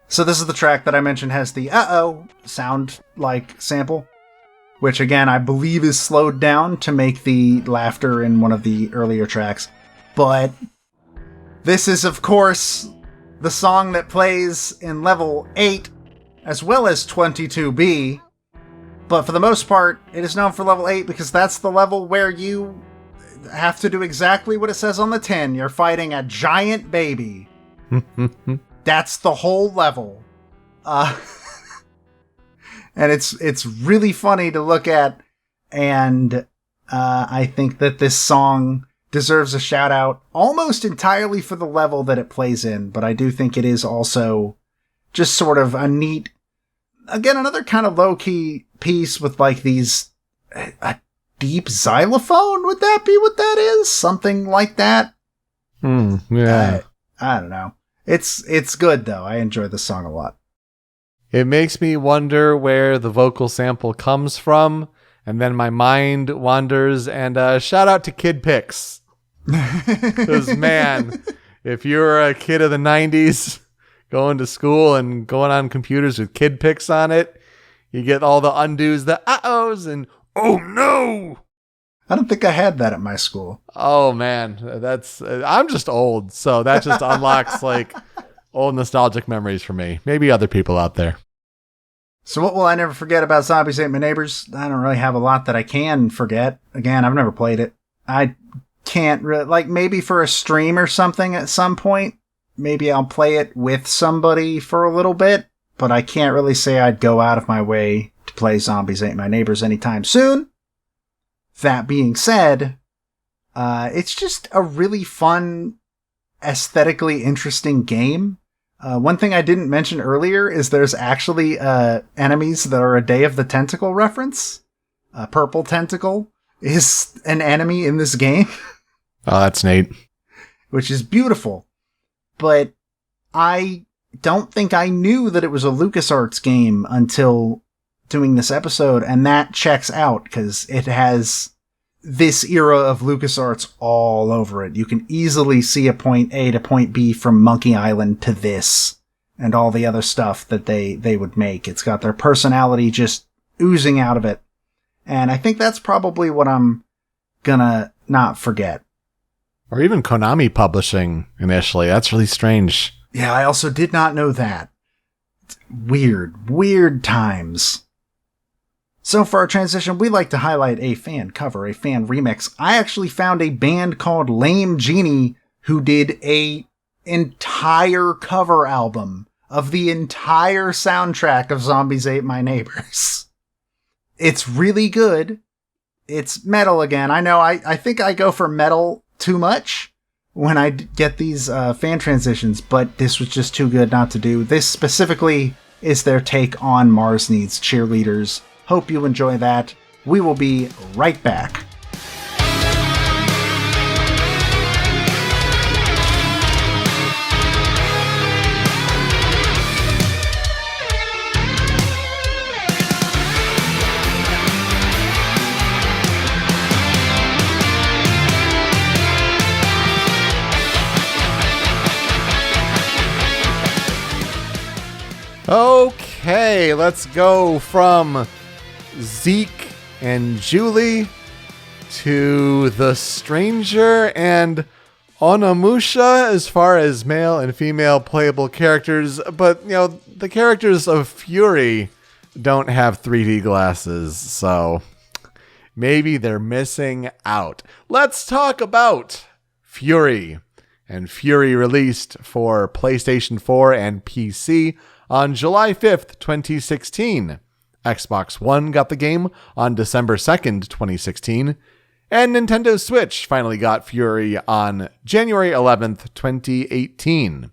So this is the track that I mentioned has the uh-oh sound like sample, which again I believe is slowed down to make the laughter in one of the earlier tracks. But this is of course the song that plays in level 8 as well as 22B. But for the most part, it is known for level 8 because that's the level where you have to do exactly what it says on the tin. You're fighting a giant baby. That's the whole level. And it's really funny to look at. And I think that this song deserves a shout out almost entirely for the level that it plays in. But I do think it is also just sort of a neat, again, another kind of low-key piece with like these, a deep xylophone. Would that be what that is? Something like that. Yeah. I don't know. It's good, though. I enjoy the song a lot. It makes me wonder where the vocal sample comes from, and then my mind wanders, and shout out to Kid Pix. Because, man, if you're a kid of the 90s going to school and going on computers with Kid Pix on it, you get all the undos, the uh-ohs, and oh no! I don't think I had that at my school. Oh man, I'm just old, so that just unlocks like old nostalgic memories for me. Maybe other people out there. So what will I never forget about Zombies Ate My Neighbors? I don't really have a lot that I can forget. Again, I've never played it. I can't really, like maybe for a stream or something at some point, maybe I'll play it with somebody for a little bit, but I can't really say I'd go out of my way to play Zombies Ate My Neighbors anytime soon. That being said, it's just a really fun, aesthetically interesting game. One thing I didn't mention earlier is there's actually enemies that are a Day of the Tentacle reference. Purple Tentacle is an enemy in this game. Oh, that's neat. Which is beautiful. But I don't think I knew that it was a LucasArts game until doing this episode, and that checks out because it has this era of LucasArts all over it. You can easily see a point A to point B from Monkey Island to this and all the other stuff that they would make. It's got their personality just oozing out of it. And I think that's probably what I'm gonna not forget. Or even Konami publishing initially. That's really strange. Yeah, I also did not know that. It's weird times. So for our transition, we like to highlight a fan cover, a fan remix. I actually found a band called Lame Genie who did a entire cover album of the entire soundtrack of Zombies Ate My Neighbors. It's really good. It's metal again. I know I think I go for metal too much when I get these fan transitions, but this was just too good not to do. This specifically is their take on Mars Needs Cheerleaders. Hope you enjoy that. We will be right back. Okay, let's go from Zeke and Julie to the Stranger and Onimusha as far as male and female playable characters, but the characters of Furi don't have 3D glasses, so maybe they're missing out. Let's talk about Furi. And Furi released for PlayStation 4 and PC on July 5th, 2016. Xbox One got the game on December 2nd, 2016. And Nintendo Switch finally got Furi on January 11th, 2018.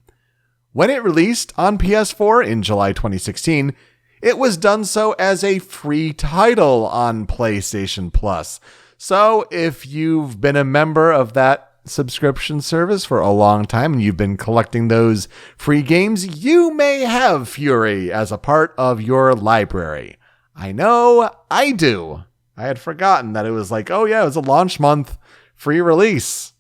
When it released on PS4 in July 2016, it was done so as a free title on PlayStation Plus. So if you've been a member of that subscription service for a long time and you've been collecting those free games, you may have Furi as a part of your library. I know I do. I had forgotten that it was like, oh yeah, it was a launch month free release.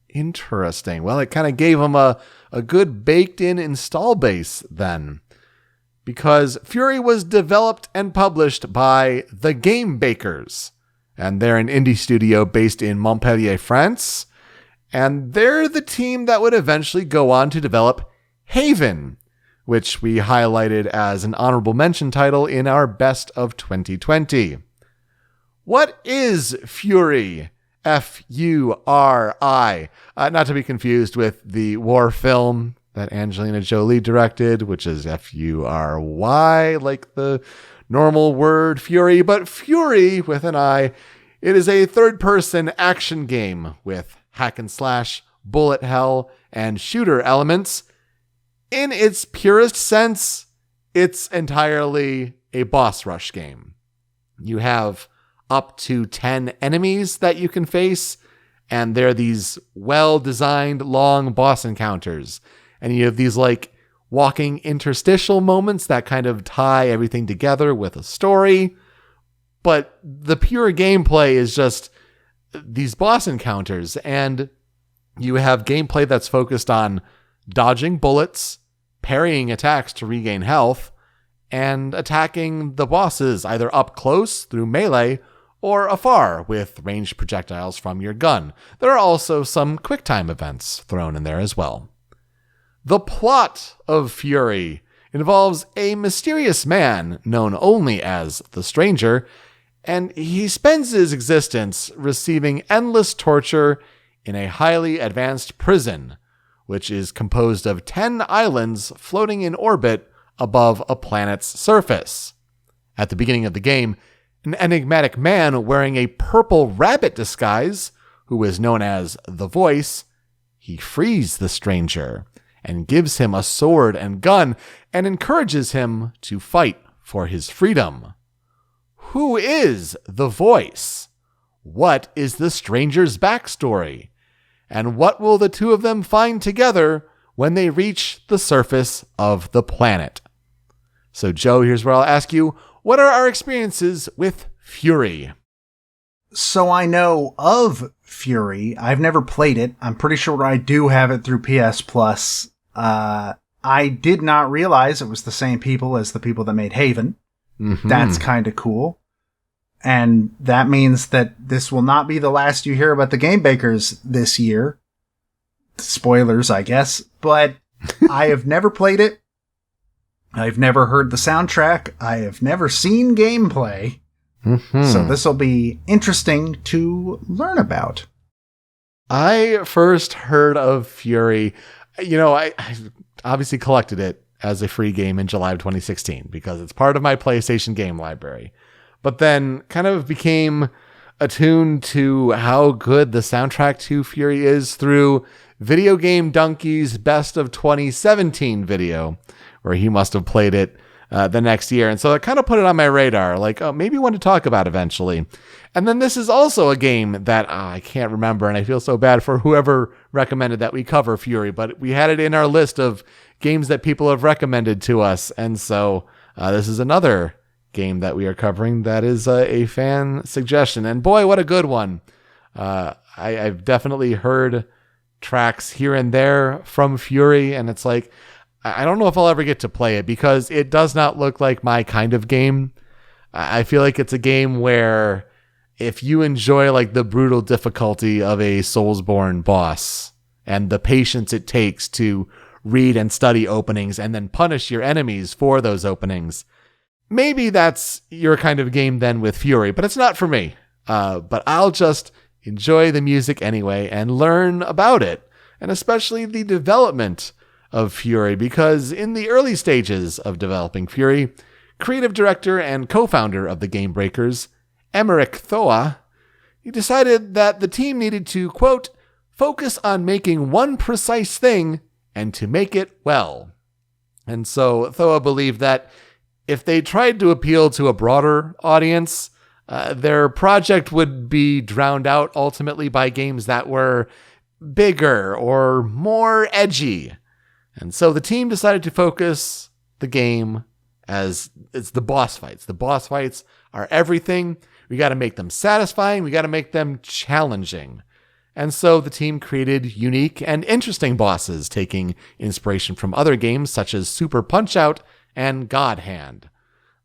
Interesting. Well, it kind of gave them a good baked in install base then, because Furi was developed and published by The Game Bakers, and they're an indie studio based in Montpellier, France. And they're the team that would eventually go on to develop Haven, which we highlighted as an honorable mention title in our Best of 2020. What is Furi? F-U-R-I. Not to be confused with the war film that Angelina Jolie directed, which is F-U-R-Y, like the normal word Fury, but Furi with an I. It is a third-person action game with hack and slash, bullet hell, and shooter elements. In its purest sense, it's entirely a boss rush game. You have up to 10 enemies that you can face, and they're these well-designed long boss encounters. And you have these walking interstitial moments that kind of tie everything together with a story. But the pure gameplay is just these boss encounters, and you have gameplay that's focused on dodging bullets, parrying attacks to regain health, and attacking the bosses either up close through melee or afar with ranged projectiles from your gun. There are also some QuickTime events thrown in there as well. The plot of Furi involves a mysterious man known only as the Stranger, and he spends his existence receiving endless torture in a highly advanced prison, which is composed of 10 islands floating in orbit above a planet's surface. At the beginning of the game, an enigmatic man wearing a purple rabbit disguise, who is known as the Voice, he frees the Stranger and gives him a sword and gun and encourages him to fight for his freedom. Who is the Voice? What is the Stranger's backstory? And what will the two of them find together when they reach the surface of the planet? So, Joe, here's where I'll ask you, what are our experiences with Furi? So I know of Furi. I've never played it. I'm pretty sure I do have it through PS Plus. I did not realize it was the same people as the people that made Haven. Mm-hmm. That's kind of cool. And that means that this will not be the last you hear about the Game Bakers this year. Spoilers, I guess. But I have never played it. I've never heard the soundtrack. I have never seen gameplay. So this will be interesting to learn about. I first heard of Furi. I obviously collected it as a free game in July of 2016 because it's part of my PlayStation game library. But then kind of became attuned to how good the soundtrack to Furi is through Video Game Donkey's Best of 2017 video, where he must have played it the next year. And so I kind of put it on my radar, like, oh, maybe one to talk about eventually. And then this is also a game that I can't remember, and I feel so bad for whoever recommended that we cover Furi, but we had it in our list of games that people have recommended to us. And so this is another game that we are covering that is a fan suggestion. And boy, what a good one. I've definitely heard tracks here and there from Furi, and it's like, I don't know if I'll ever get to play it because it does not look like my kind of game. I feel like it's a game where if you enjoy like the brutal difficulty of a Soulsborne boss and the patience it takes to read and study openings and then punish your enemies for those openings, maybe that's your kind of game then with Furi, but it's not for me. But I'll just enjoy the music anyway and learn about it, and especially the development of Furi, because in the early stages of developing Furi, creative director and co-founder of the Game Breakers, Emmerich Thoa, he decided that the team needed to, quote, focus on making one precise thing and to make it well. And so Thoa believed that if they tried to appeal to a broader audience, their project would be drowned out ultimately by games that were bigger or more edgy. And so the team decided to focus the game as it's the boss fights. The boss fights are everything. We got to make them satisfying. We got to make them challenging. And so the team created unique and interesting bosses, taking inspiration from other games such as Super Punch-Out and God Hand.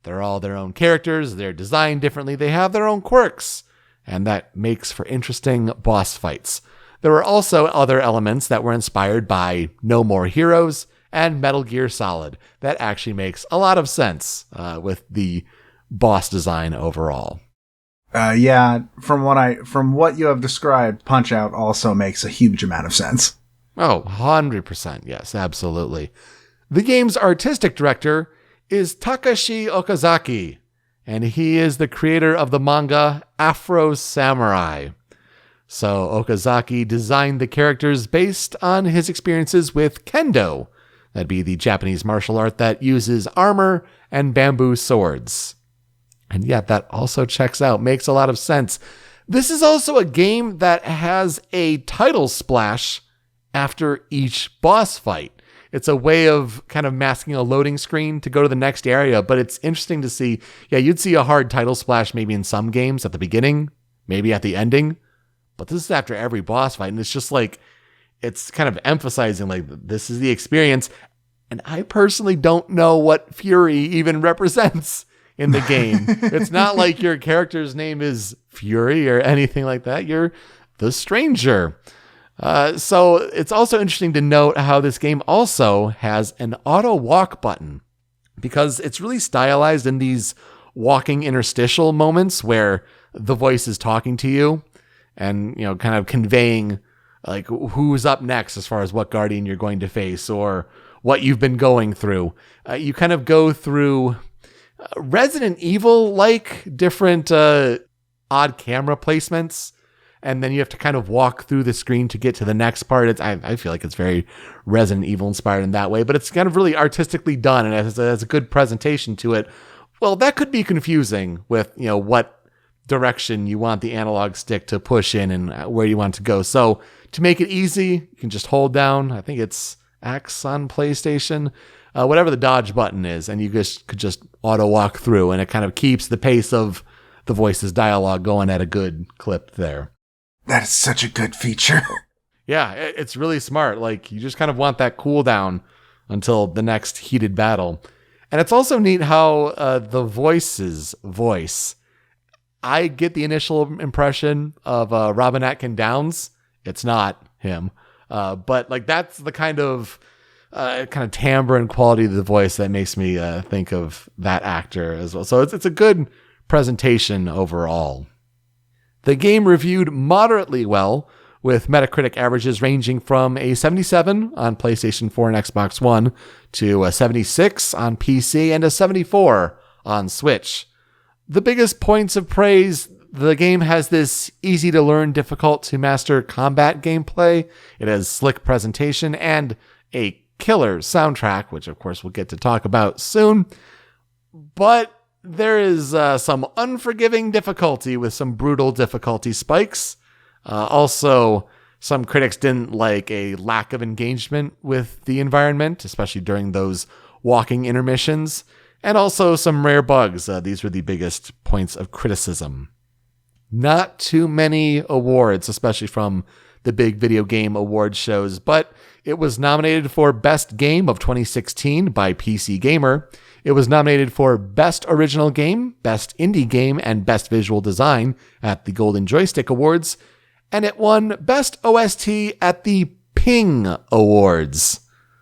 They're all their own characters. They're designed differently. They have their own quirks. And that makes for interesting boss fights. There were also other elements that were inspired by No More Heroes and Metal Gear Solid. That actually makes a lot of sense with the boss design overall. Yeah, from what you have described, Punch-Out also makes a huge amount of sense. Oh, 100%. Yes, absolutely. The game's artistic director is Takashi Okazaki, and he is the creator of the manga Afro Samurai. So Okazaki designed the characters based on his experiences with kendo. That'd be the Japanese martial art that uses armor and bamboo swords. And yet that also checks out, makes a lot of sense. This is also a game that has a title splash after each boss fight. It's a way of kind of masking a loading screen to go to the next area, but it's interesting to see. Yeah, you'd see a hard title splash maybe in some games at the beginning, maybe at the ending, but this is after every boss fight, and it's just like, it's kind of emphasizing like this is the experience. And I personally don't know what Furi even represents in the game. It's not like your character's name is Furi or anything like that. You're the stranger. So it's also interesting to note how this game also has an auto walk button, because it's really stylized in these walking interstitial moments where the voice is talking to you and, you know, kind of conveying like who's up next as far as what guardian you're going to face or what you've been going through. You kind of go through Resident Evil-like different odd camera placements, and then you have to kind of walk through the screen to get to the next part. I feel like it's very Resident Evil inspired in that way, but it's kind of really artistically done, and it has a good presentation to it. Well, that could be confusing with, you know, what direction you want the analog stick to push in and where you want to go. So to make it easy, you can just hold down, I think it's X on PlayStation, whatever the dodge button is, and you just could just auto walk through, and it kind of keeps the pace of the voice's dialogue going at a good clip there. That is such a good feature. Yeah, it's really smart. Like, you just kind of want that cooldown until the next heated battle. And it's also neat how the voice's voice, I get the initial impression of Robin Atkin Downes. It's not him. But like, that's the kind of timbre and quality of the voice that makes me think of that actor as well. So it's a good presentation overall. The game reviewed moderately well, with Metacritic averages ranging from a 77 on PlayStation 4 and Xbox One to a 76 on PC and a 74 on Switch. The biggest points of praise: the game has this easy-to-learn, difficult-to-master combat gameplay. It has slick presentation and a killer soundtrack, which of course we'll get to talk about soon. But there is some unforgiving difficulty with some brutal difficulty spikes. Also, some critics didn't like a lack of engagement with the environment, especially during those walking intermissions, and also some rare bugs. These were the biggest points of criticism. Not too many awards, especially from the big video game award shows, but it was nominated for Best Game of 2016 by PC Gamer. It was nominated for Best Original Game, Best Indie Game, and Best Visual Design at the Golden Joystick Awards, and it won Best OST at the Ping Awards.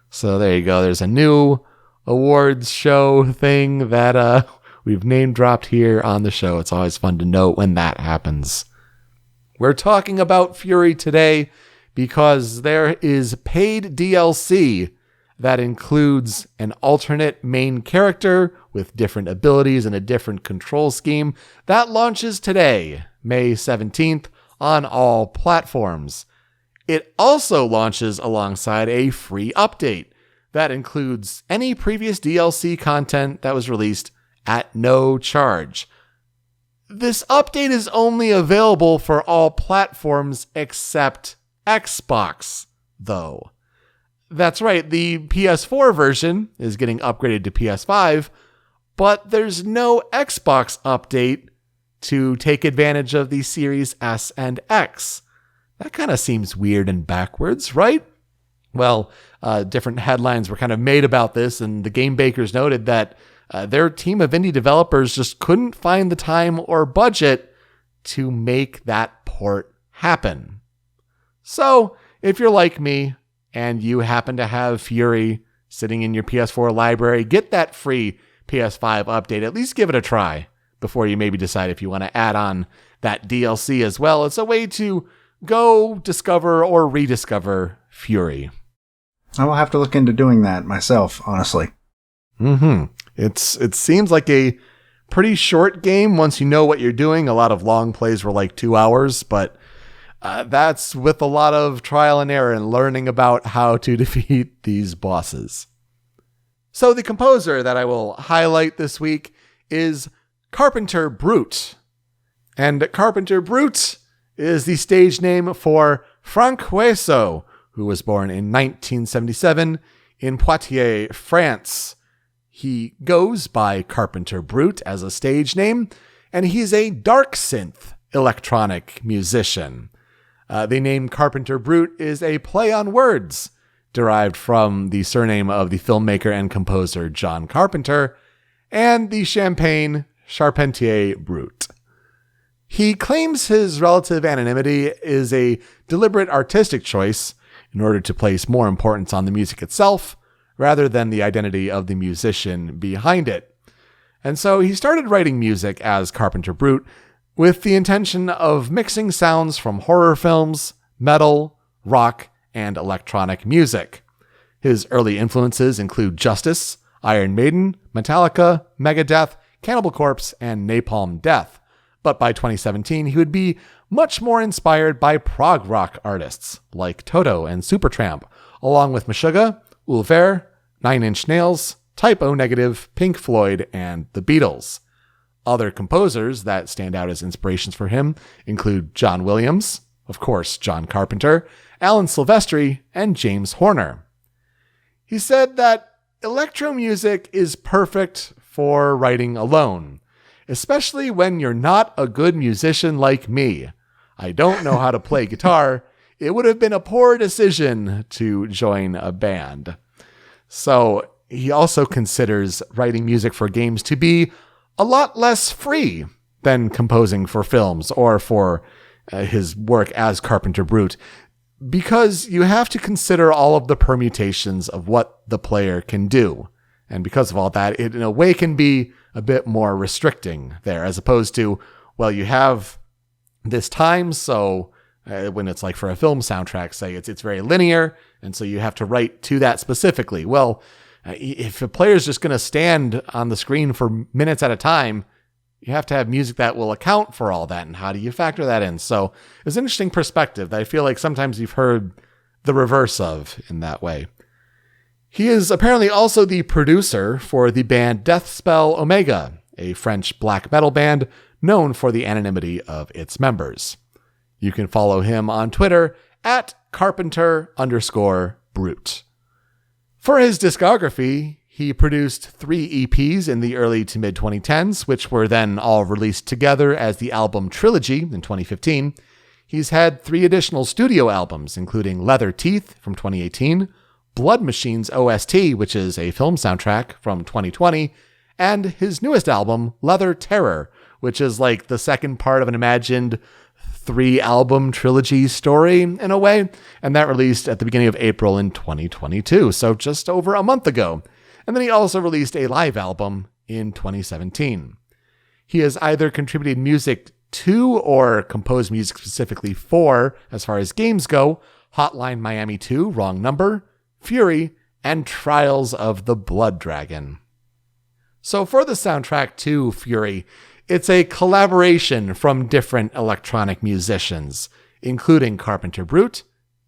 So there you go. There's a new awards show thing that we've name dropped here on the show. It's always fun to note when that happens. We're talking about Furi today because there is paid DLC that includes an alternate main character with different abilities and a different control scheme that launches today, May 17th, on all platforms. It also launches alongside a free update that includes any previous DLC content that was released at no charge. This update is only available for all platforms except Xbox, though. That's right, the PS4 version is getting upgraded to PS5, but there's no Xbox update to take advantage of the Series S and X. That kind of seems weird and backwards, right? Well, different headlines were kind of made about this, and the game bakers noted that their team of indie developers just couldn't find the time or budget to make that port happen. So, if you're like me and you happen to have Furi sitting in your PS4 library, get that free PS5 update. At least give it a try before you maybe decide if you want to add on that DLC as well. It's a way to go discover or rediscover Furi. I will have to look into doing that myself, honestly. It seems like a pretty short game once you know what you're doing. A lot of long plays were like 2 hours, but that's with a lot of trial and error and learning about how to defeat these bosses. So the composer that I will highlight this week is Carpenter Brut. And Carpenter Brut is the stage name for Franck Hueso, who was born in 1977 in Poitiers, France. He goes by Carpenter Brut as a stage name, and he's a dark synth electronic musician. The name Carpenter Brut is a play on words, derived from the surname of the filmmaker and composer John Carpenter, and the champagne Charpentier Brut. He claims his relative anonymity is a deliberate artistic choice in order to place more importance on the music itself, rather than the identity of the musician behind it. And so he started writing music as Carpenter Brut with the intention of mixing sounds from horror films, metal, rock, and electronic music. His early influences include Justice, Iron Maiden, Metallica, Megadeth, Cannibal Corpse, and Napalm Death. But by 2017, he would be much more inspired by prog rock artists like Toto and Supertramp, along with Meshuggah, Ulver, Nine Inch Nails, Type O Negative, Pink Floyd, and the Beatles. Other composers that stand out as inspirations for him include John Williams, of course John Carpenter, Alan Silvestri, and James Horner. He said that electro music is perfect for writing alone, especially when you're not a good musician like me. I don't know how to play guitar. It would have been a poor decision to join a band. So he also considers writing music for games to be a lot less free than composing for films or for his work as Carpenter Brut, because you have to consider all of the permutations of what the player can do. And because of all that, it in a way can be a bit more restricting there, as opposed to, well, you have this time, so when it's like for a film soundtrack, say it's very linear, and so you have to write to that specifically. Well, if a player's just going to stand on the screen for minutes at a time, you have to have music that will account for all that, and how do you factor that in? So it's an interesting perspective that I feel like sometimes you've heard the reverse of in that way. He is apparently also the producer for the band Deathspell Omega, a French black metal band known for the anonymity of its members. You can follow him on Twitter at Carpenter_Brut. For his discography, he produced 3 EPs in the early to mid 2010s, which were then all released together as the album Trilogy in 2015. He's had 3 additional studio albums, including Leather Teeth from 2018, Blood Machine's OST, which is a film soundtrack from 2020, and his newest album, Leather Terror, which is like the second part of an imagined 3-album trilogy story in a way, and that released at the beginning of April in 2022, so just over a month ago. And then he also released a live album in 2017. He has either contributed music to or composed music specifically for, as far as games go, Hotline Miami 2, Wrong Number, Furi, and Trials of the Blood Dragon. So for the soundtrack to Furi, it's a collaboration from different electronic musicians, including Carpenter Brut,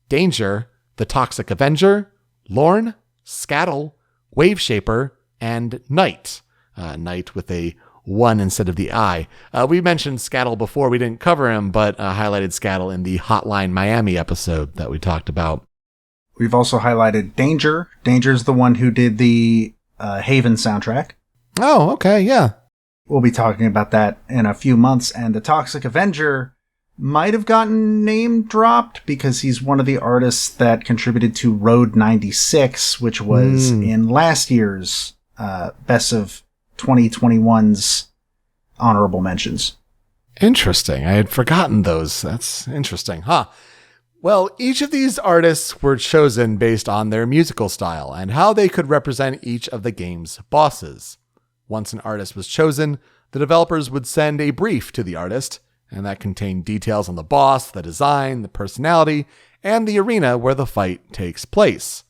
Danger, The Toxic Avenger, Lorne, Scattle, Waveshaper, and Knight. Knight with a 1 instead of the I. We mentioned Scattle before. We didn't cover him, but highlighted Scattle in the Hotline Miami episode that we talked about. We've also highlighted Danger. Danger's the one who did the Haven soundtrack. Oh, okay, yeah. We'll be talking about that in a few months. And the Toxic Avenger might have gotten name dropped because he's one of the artists that contributed to Road 96, which was in last year's Best of 2021's honorable mentions. Interesting. I had forgotten those. That's interesting, huh? Well, each of these artists were chosen based on their musical style and how they could represent each of the game's bosses. Once an artist was chosen, the developers would send a brief to the artist, and that contained details on the boss, the design, the personality, and the arena where the fight takes place.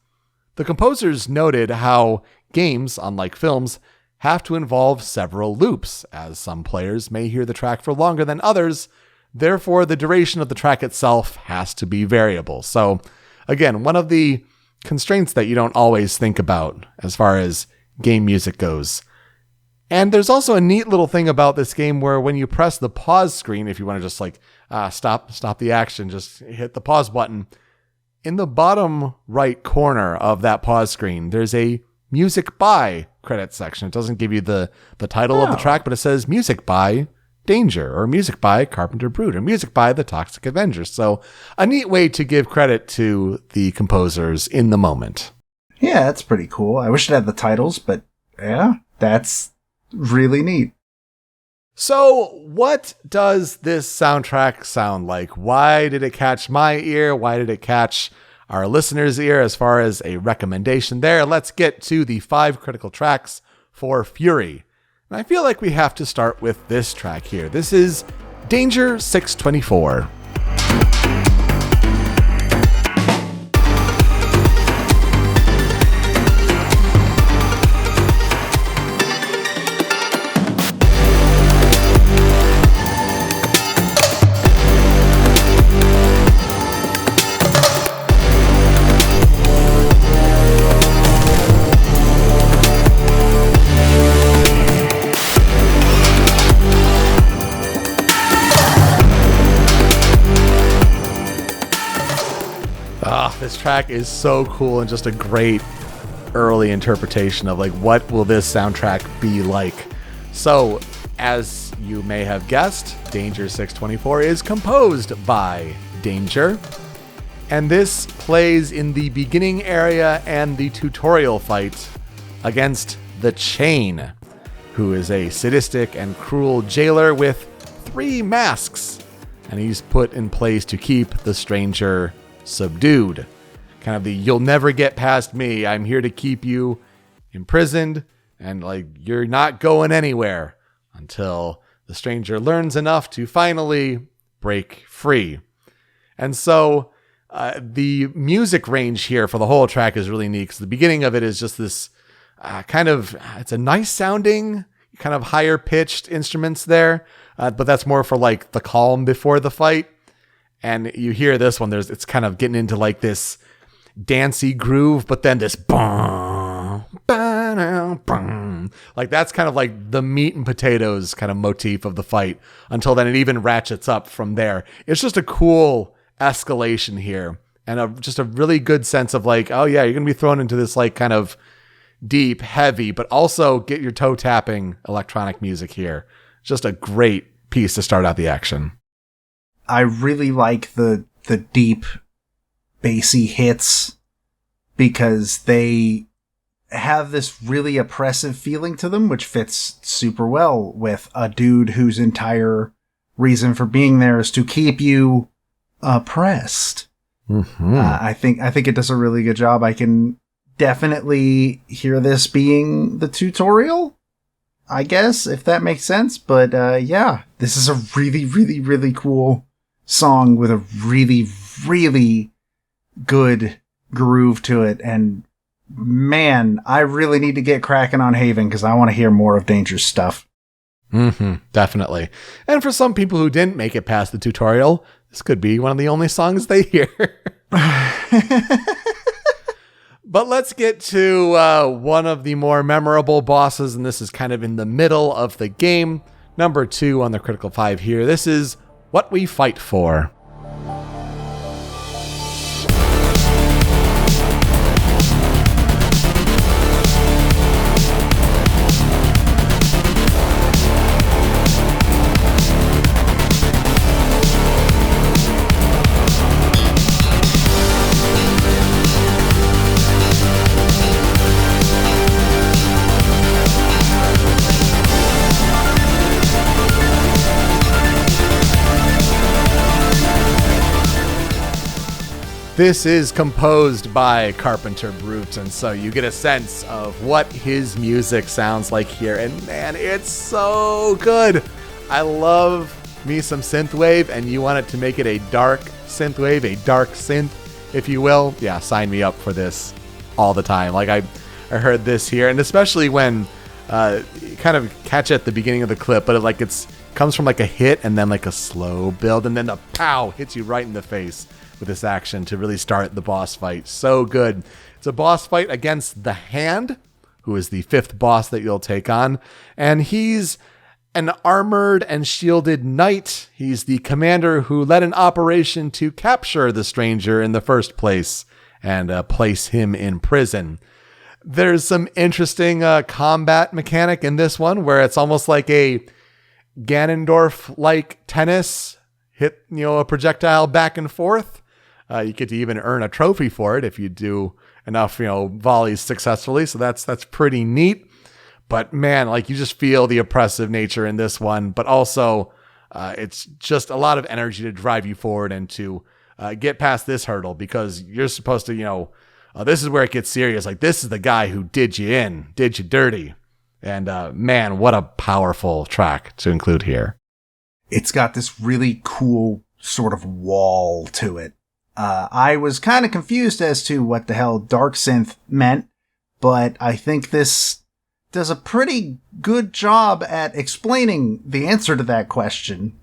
The composers noted how games, unlike films, have to involve several loops, as some players may hear the track for longer than others. Therefore, the duration of the track itself has to be variable. So, again, one of the constraints that you don't always think about as far as game music goes. And there's also a neat little thing about this game where when you press the pause screen, if you want to just like stop the action, just hit the pause button. In the bottom right corner of that pause screen, there's a music by credit section. It doesn't give you the title of the track, but it says music by Danger, or music by Carpenter Brut, or music by The Toxic Avenger. So a neat way to give credit to the composers in the moment. Yeah, that's pretty cool. I wish it had the titles, but yeah, that's really neat. So what does this soundtrack sound like? Why did it catch my ear? Why did it catch our listeners' ear as far as a recommendation there? Let's get to the 5 critical tracks for Furi. And I feel like we have to start with this track here. This is Danger 624. This track is so cool and just a great early interpretation of like, what will this soundtrack be like? So, as you may have guessed, Danger 624 is composed by Danger. And this plays in the beginning area and the tutorial fight against the Chain, who is a sadistic and cruel jailer with 3 masks. And he's put in place to keep the stranger subdued. Kind of the, you'll never get past me. I'm here to keep you imprisoned. And like, you're not going anywhere until the stranger learns enough to finally break free. And so the music range here for the whole track is really neat, because the beginning of it is just this it's a nice sounding, kind of higher pitched instruments there, but that's more for like the calm before the fight. And you hear this one, it's kind of getting into like this dancey groove, but then this boom, like that's kind of like the meat and potatoes kind of motif of the fight, until then it even ratchets up from there. It's just a cool escalation here, and just a really good sense of like, oh yeah, you're gonna be thrown into this like kind of deep, heavy, but also get your toe tapping electronic music here. Just a great piece to start out the action. I really like the deep bassy hits, because they have this really oppressive feeling to them, which fits super well with a dude whose entire reason for being there is to keep you oppressed. Mm-hmm. I think it does a really good job. I can definitely hear this being the tutorial, I guess, if that makes sense. But yeah, this is a really, really, really cool song with a really, really good groove to it. And man, I really need to get cracking on Haven, because I want to hear more of Danger's stuff. Mm-hmm, definitely. And for some people who didn't make it past the tutorial, this could be one of the only songs they hear. But let's get to one of the more memorable bosses, and this is kind of in the middle of the game. Number 2 on the Critical 5 here. This is What We Fight For. This is composed by Carpenter Brut, and so you get a sense of what his music sounds like here. And man, it's so good. I love me some synthwave, and you want it to make it a dark synthwave, a dark synth, if you will. Yeah, sign me up for this all the time. Like I heard this here, and especially when you kind of catch it at the beginning of the clip, but it comes from like a hit and then like a slow build, and then the pow hits you right in the face with this action to really start the boss fight. So good. It's a boss fight against the Hand, who is the 5th boss that you'll take on. And he's an armored and shielded knight. He's the commander who led an operation to capture the stranger in the first place and place him in prison. There's some interesting combat mechanic in this one, where it's almost like a Ganondorf-like tennis, hit a projectile back and forth. You get to even earn a trophy for it if you do enough, volleys successfully. So that's pretty neat. But man, like you just feel the oppressive nature in this one, but also it's just a lot of energy to drive you forward and to get past this hurdle, because you're supposed to, this is where it gets serious. Like, this is the guy who did you in, did you dirty. And man, what a powerful track to include here. It's got this really cool sort of wall to it. I was kind of confused as to what the hell dark synth meant, but I think this does a pretty good job at explaining the answer to that question.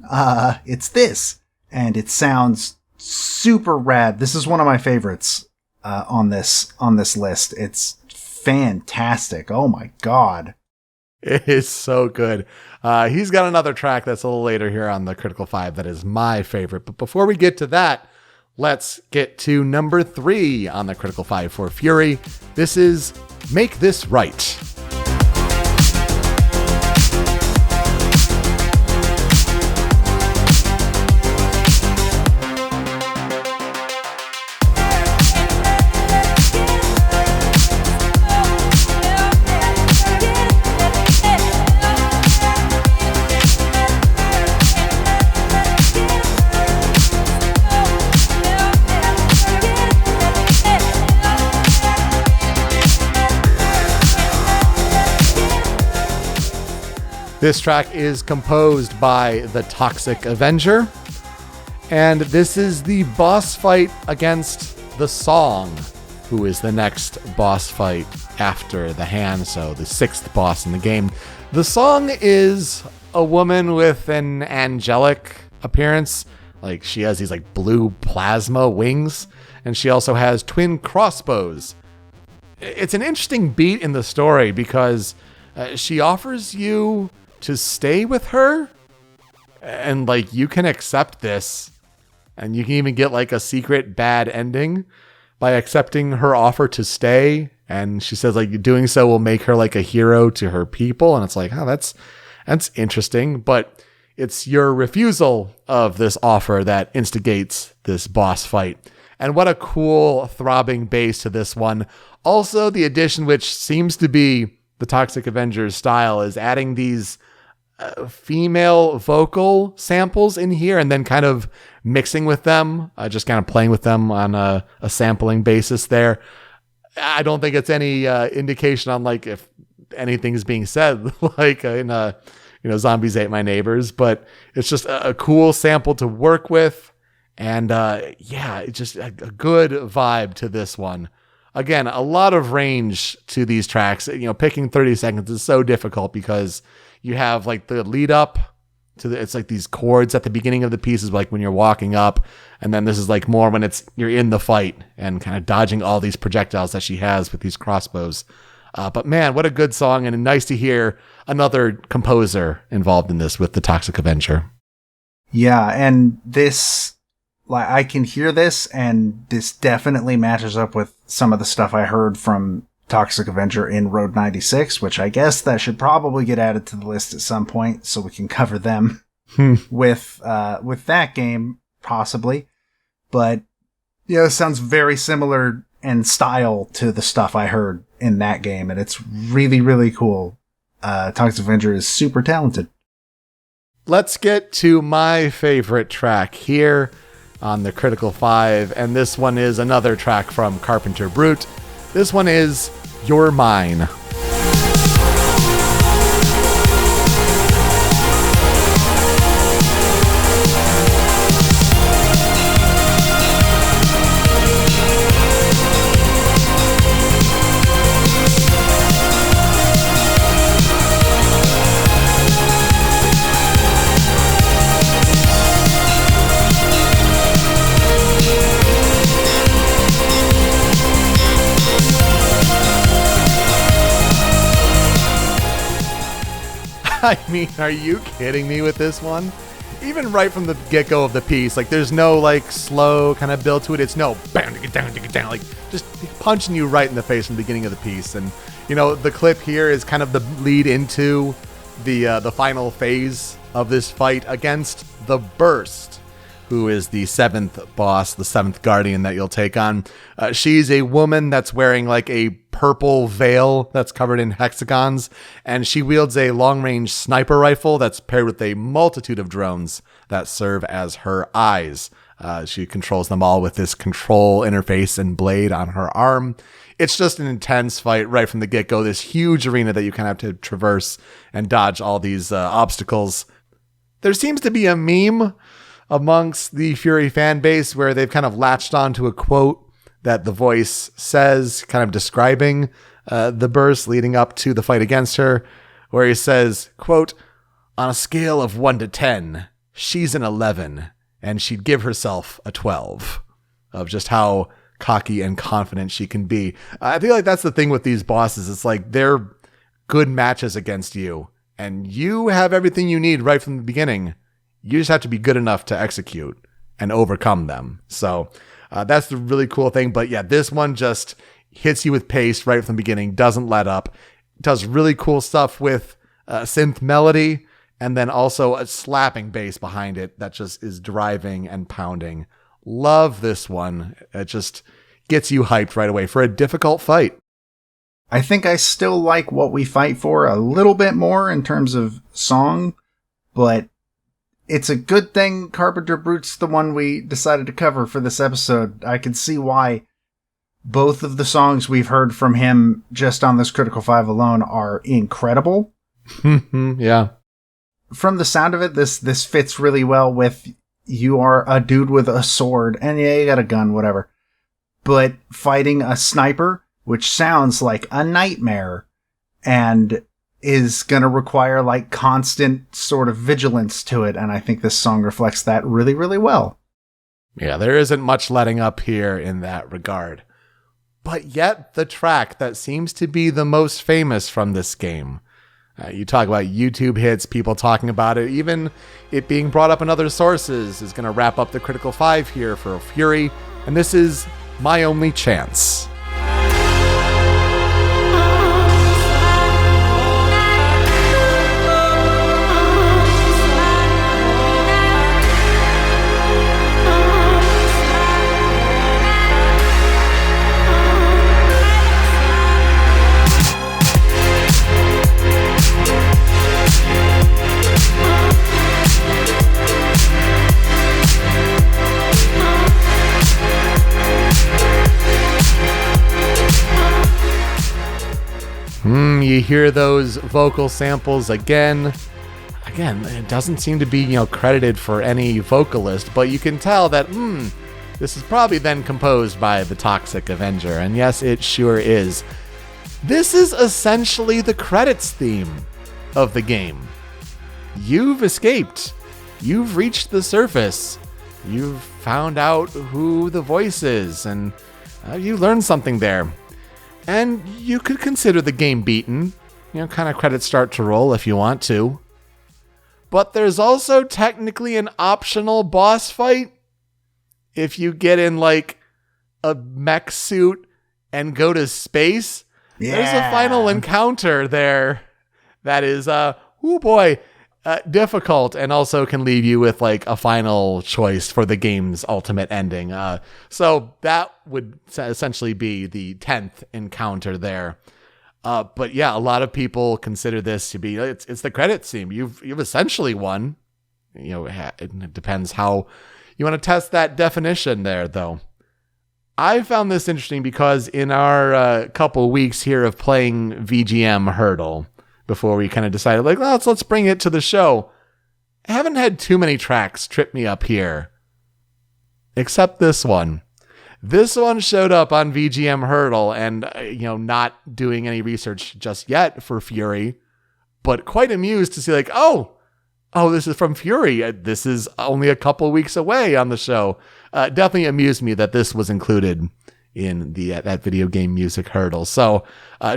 It's this, and it sounds super rad. This is one of my favorites on this list. It's fantastic. Oh my god. It is so good. He's got another track that's a little later here on the Critical 5 that is my favorite. But before we get to that, let's get to number 3 on the Critical 5 for Furi. This is Make This Right. This track is composed by the Toxic Avenger, and this is the boss fight against the Song, who is the next boss fight after the Hand, so the 6th boss in the game. The Song is a woman with an angelic appearance. Like, she has these like blue plasma wings, and she also has twin crossbows. It's an interesting beat in the story because she offers you to stay with her, and like you can accept this, and you can even get like a secret bad ending by accepting her offer to stay. And she says like doing so will make her like a hero to her people, and it's like, oh, that's interesting. But it's your refusal of this offer that instigates this boss fight. And what a cool throbbing bass to this one. Also, the addition, which seems to be the Toxic Avengers style, is adding these female vocal samples in here and then kind of mixing with them, just kind of playing with them on a sampling basis there. I don't think it's any indication on like if anything's being said like in Zombies Ate My Neighbors, but it's just a cool sample to work with. And it's just a good vibe to this one. Again, a lot of range to these tracks. Picking 30 seconds is so difficult because you have like the lead up to it's like these chords at the beginning of the pieces, like when you're walking up, and then this is like more when you're in the fight and kind of dodging all these projectiles that she has with these crossbows. But man, what a good song, and nice to hear another composer involved in this with the Toxic Avenger. Yeah, and this, like, I can hear this, and this definitely matches up with some of the stuff I heard from Toxic Avenger in Road 96, which I guess that should probably get added to the list at some point so we can cover them with that game, possibly. But, it sounds very similar in style to the stuff I heard in that game, and it's really, really cool. Toxic Avenger is super talented. Let's get to my favorite track here on the Critical 5, and this one is another track from Carpenter Brut. This one is You're Mine. I mean, are you kidding me with this one? Even right from the get-go of the piece, like there's no like slow kind of build to it. It's no bam, down, like just punching you right in the face from the beginning of the piece. And the clip here is kind of the lead into the final phase of this fight against the Burst, who is the 7th boss, the 7th guardian that you'll take on. She's a woman that's wearing like a purple veil that's covered in hexagons, and she wields a long-range sniper rifle that's paired with a multitude of drones that serve as her eyes. She controls them all with this control interface and blade on her arm. It's just an intense fight right from the get-go, this huge arena that you kind of have to traverse and dodge all these obstacles. There seems to be a meme amongst the Furi fan base where they've kind of latched onto a quote that the voice says, kind of describing the Burst leading up to the fight against her, where he says, quote, "On a scale of 1 to 10, she's an 11, and she'd give herself a 12, of just how cocky and confident she can be. I feel like that's the thing with these bosses. It's like they're good matches against you, and you have everything you need right from the beginning. You just have to be good enough to execute and overcome them. So that's the really cool thing. But yeah, this one just hits you with pace right from the beginning, doesn't let up, does really cool stuff with synth melody, and then also a slapping bass behind it that just is driving and pounding. Love this one. It just gets you hyped right away for a difficult fight. I think I still like What We Fight For a little bit more in terms of song, but it's a good thing Carpenter Brut's the one we decided to cover for this episode. I can see why both of the songs we've heard from him just on this Critical 5 alone are incredible. Yeah. from the sound of it, this fits really well with you are a dude with a sword, and yeah, you got a gun, whatever, but fighting a sniper, which sounds like a nightmare, and is going to require like constant sort of vigilance to it. And I think this song reflects that really, really well. Yeah, there isn't much letting up here in that regard. But yet the track that seems to be the most famous from this game. You talk about YouTube hits, people talking about it, even it being brought up in other sources, is going to wrap up the Critical 5 here for Furi. And this is My Only Chance. You hear those vocal samples again. Again, it doesn't seem to be, credited for any vocalist, but you can tell that, this is probably then composed by the Toxic Avenger. And yes, it sure is. This is essentially the credits theme of the game. You've escaped. You've reached the surface. You've found out who the voice is, and you learned something there. And you could consider the game beaten. Kind of credits start to roll if you want to. But there's also technically an optional boss fight. If you get in like a mech suit and go to space, there's a final encounter there that is, difficult, and also can leave you with like a final choice for the game's ultimate ending. So that would essentially be the 10th encounter there. But yeah, a lot of people consider this to be, it's the credits theme. You've essentially won. It depends how you want to test that definition there, though. I found this interesting because in our couple weeks here of playing VGM Hurdle, before we kind of decided, like, let's bring it to the show, I haven't had too many tracks trip me up here, except this one. This one showed up on VGM Hurdle, and, not doing any research just yet for Furi, but quite amused to see, like, oh, this is from Furi. This is only a couple weeks away on the show. Definitely amused me that this was included in that video game music hurdle. So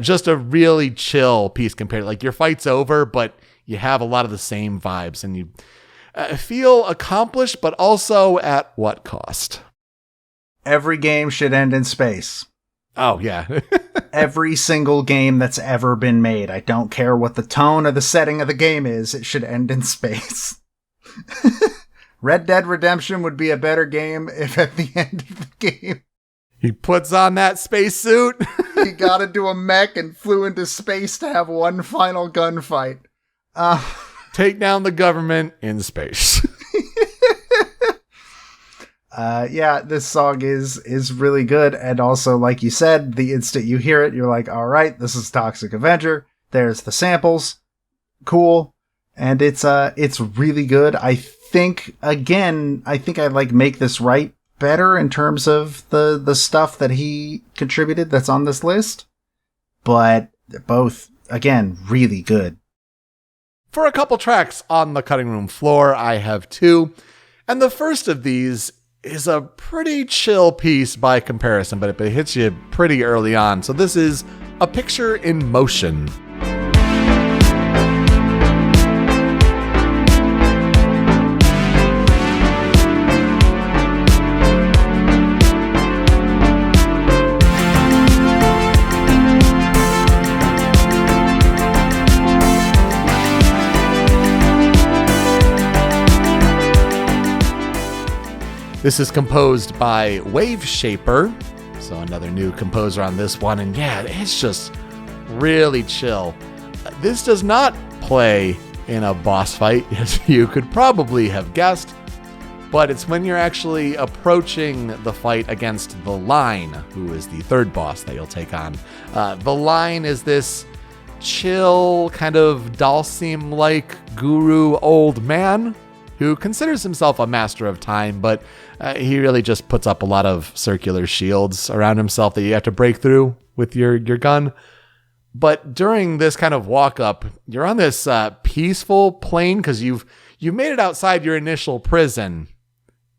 just a really chill piece compared. Like, your fight's over, but you have a lot of the same vibes, and you feel accomplished, but also at what cost? Every game should end in space. Oh, yeah. Every single game that's ever been made. I don't care what the tone or the setting of the game is, it should end in space. Red Dead Redemption would be a better game if at the end of the game he puts on that spacesuit. He got into a mech and flew into space to have one final gunfight. Take down the government in space. This song is really good. And also, like you said, the instant you hear it, you're like, all right, this is Toxic Avenger. There's the samples. Cool. And it's really good. I think I like make this right better in terms of the stuff that he contributed that's on this list. But both, again, really good. For a couple tracks on the cutting room floor, I have two. And the first of these is a pretty chill piece by comparison, but it hits you pretty early on. So this is A Picture in Motion. This is composed by Wave Shaper, so another new composer on this one, and yeah, it's just really chill. This does not play in a boss fight, as you could probably have guessed, but it's when you're actually approaching the fight against the Line, who is the third boss that you'll take on. The Line is this chill, kind of Dalsim-like guru old man who considers himself a master of time, but he really just puts up a lot of circular shields around himself that you have to break through with your gun. But during this kind of walk up, you're on this peaceful plane because you've made it outside your initial prison.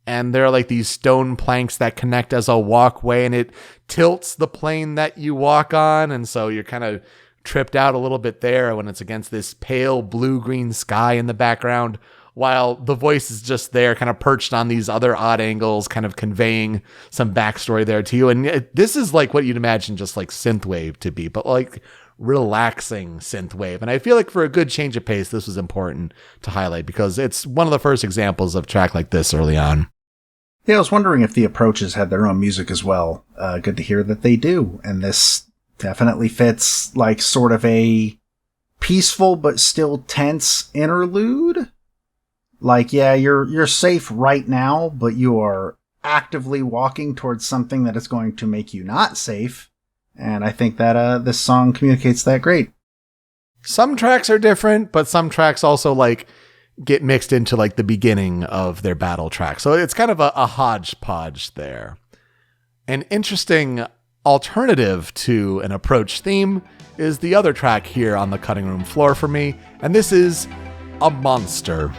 And there are like these stone planks that connect as a walkway, and it tilts the plane that you walk on. And so you're kind of tripped out a little bit there when it's against this pale blue-green sky in the background, while the voice is just there kind of perched on these other odd angles, kind of conveying some backstory there to you. And this is like what you'd imagine just like synthwave to be, but like relaxing synthwave. And I feel like for a good change of pace, this was important to highlight because it's one of the first examples of track like this early on. Yeah, I was wondering if the Approaches had their own music as well. Good to hear that they do. And this definitely fits like sort of a peaceful but still tense interlude. Like, yeah, you're safe right now, but you are actively walking towards something that is going to make you not safe. And I think that this song communicates that great. Some tracks are different, but some tracks also like get mixed into like the beginning of their battle track. So it's kind of a hodgepodge there. An interesting alternative to an Approach theme is the other track here on the cutting room floor for me, and this is A Monster.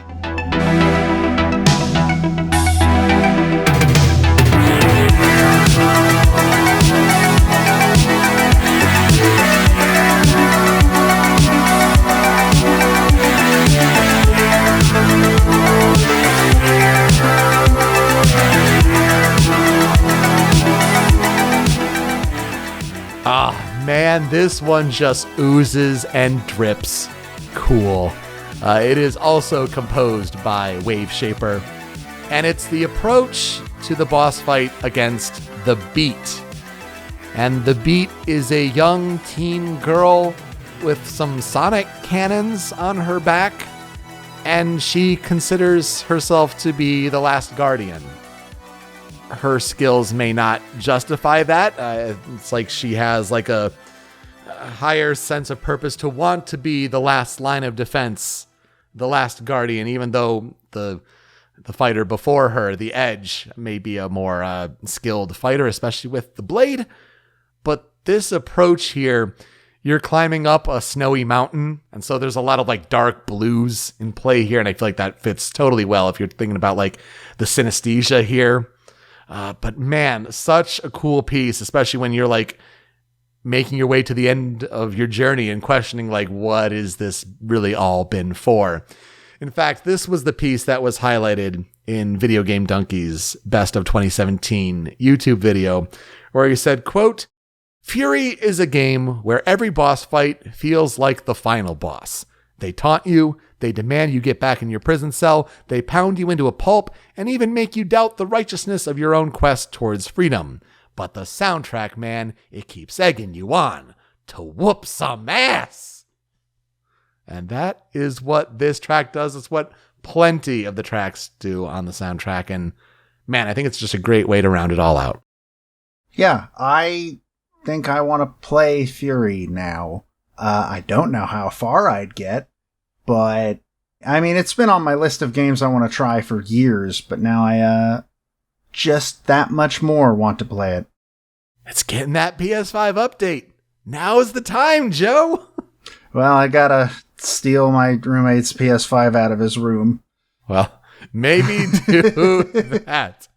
Man, this one just oozes and drips cool. It is also composed by Wave Shaper, and it's the approach to the boss fight against the Beat. And the Beat is a young teen girl with some sonic cannons on her back, and she considers herself to be the last guardian. Her skills may not justify that. It's like she has like a higher sense of purpose to want to be the last line of defense, the last guardian, even though the fighter before her, the Edge, may be a more skilled fighter, especially with the blade. But this approach here, you're climbing up a snowy mountain, and so there's a lot of like dark blues in play here, and I feel like that fits totally well if you're thinking about like the synesthesia here. But man, such a cool piece, especially when you're like making your way to the end of your journey and questioning like, what is this really all been for? In fact, this was the piece that was highlighted in Video Game Donkey's Best of 2017 YouTube video, where he said, quote, "Furi is a game where every boss fight feels like the final boss. They taunt you, they demand you get back in your prison cell, they pound you into a pulp, and even make you doubt the righteousness of your own quest towards freedom. But the soundtrack, man, it keeps egging you on to whoop some ass." And that is what this track does. It's what plenty of the tracks do on the soundtrack. And man, I think it's just a great way to round it all out. Yeah, I think I want to play Furi now. I don't know how far I'd get, but I mean, it's been on my list of games I want to try for years, but now I just that much more want to play it. It's getting that PS5 update. Now is the time, Joe. Well, I gotta steal my roommate's PS5 out of his room. Well, maybe do that.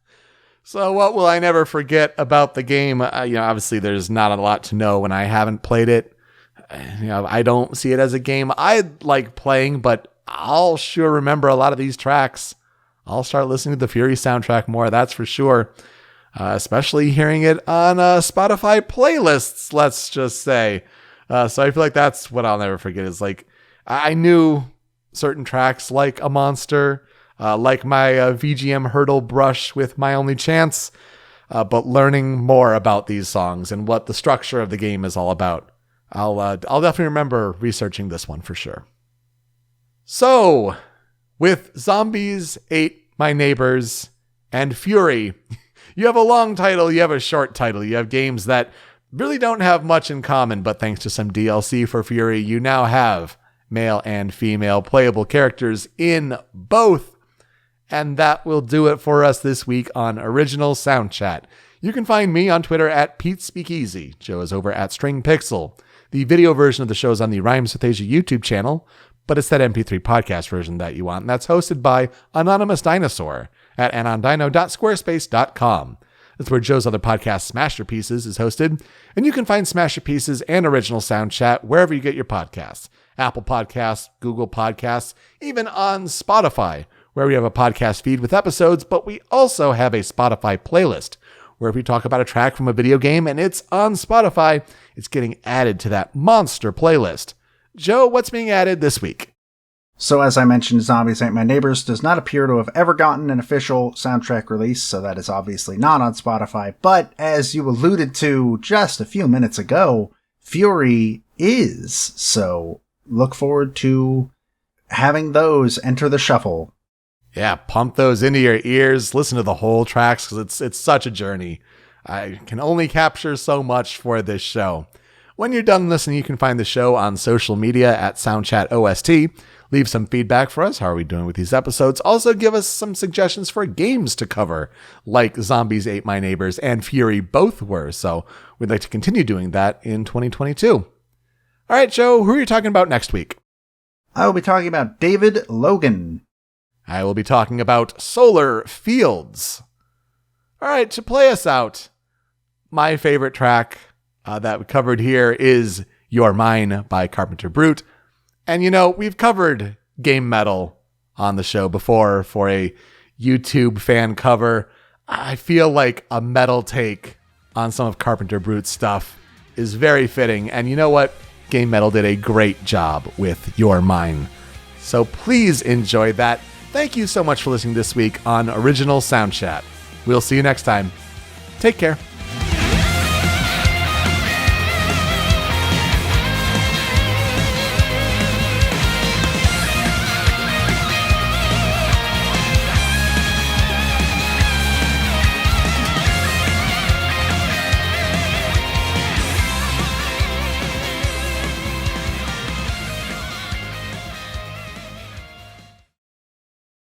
So what will I never forget about the game? Obviously there's not a lot to know when I haven't played it. I don't see it as a game I like playing, but I'll sure remember a lot of these tracks. I'll start listening to the Furi soundtrack more, that's for sure. Especially hearing it on Spotify playlists, let's just say. So I feel like that's what I'll never forget is like, I knew certain tracks like A Monster, like my VGM hurdle brush with My Only Chance, but learning more about these songs and what the structure of the game is all about. I'll definitely remember researching this one for sure. So, with Zombies Ate My Neighbors and Furi, you have a long title, you have a short title, you have games that really don't have much in common, but thanks to some DLC for Furi, you now have male and female playable characters in both. And that will do it for us this week on Original Soundchat. You can find me on Twitter at PeteSpeakeasy. Joe is over at StringPixel. The video version of the show is on the Rhymes with Asia YouTube channel, but it's that MP3 podcast version that you want, and that's hosted by Anonymous Dinosaur at anondino.squarespace.com. That's where Joe's other podcast, Smasher Pieces, is hosted, and you can find Smasher Pieces and Original Soundchat wherever you get your podcasts. Apple Podcasts, Google Podcasts, even on Spotify, where we have a podcast feed with episodes, but we also have a Spotify playlist, where if we talk about a track from a video game and it's on Spotify, it's getting added to that monster playlist. Joe, what's being added this week? So as I mentioned, Zombies Ain't My Neighbors does not appear to have ever gotten an official soundtrack release, so that is obviously not on Spotify. But as you alluded to just a few minutes ago, Furi is. So look forward to having those enter the shuffle. Yeah, pump those into your ears. Listen to the whole tracks because it's such a journey. I can only capture so much for this show. When you're done listening, you can find the show on social media at Soundchat OST. Leave some feedback for us. How are we doing with these episodes? Also, give us some suggestions for games to cover, like Zombies Ate My Neighbors and Furi both were. So we'd like to continue doing that in 2022. All right, Joe, who are you talking about next week? I will be talking about David Logan. I will be talking about Solar Fields. All right, to play us out, my favorite track that we covered here is You're Mine by Carpenter Brut. And, you know, we've covered game metal on the show before for a YouTube fan cover. I feel like a metal take on some of Carpenter Brut's stuff is very fitting. And you know what? Game metal did a great job with You're Mine. So please enjoy that. Thank you so much for listening this week on Original Soundchat. We'll see you next time. Take care.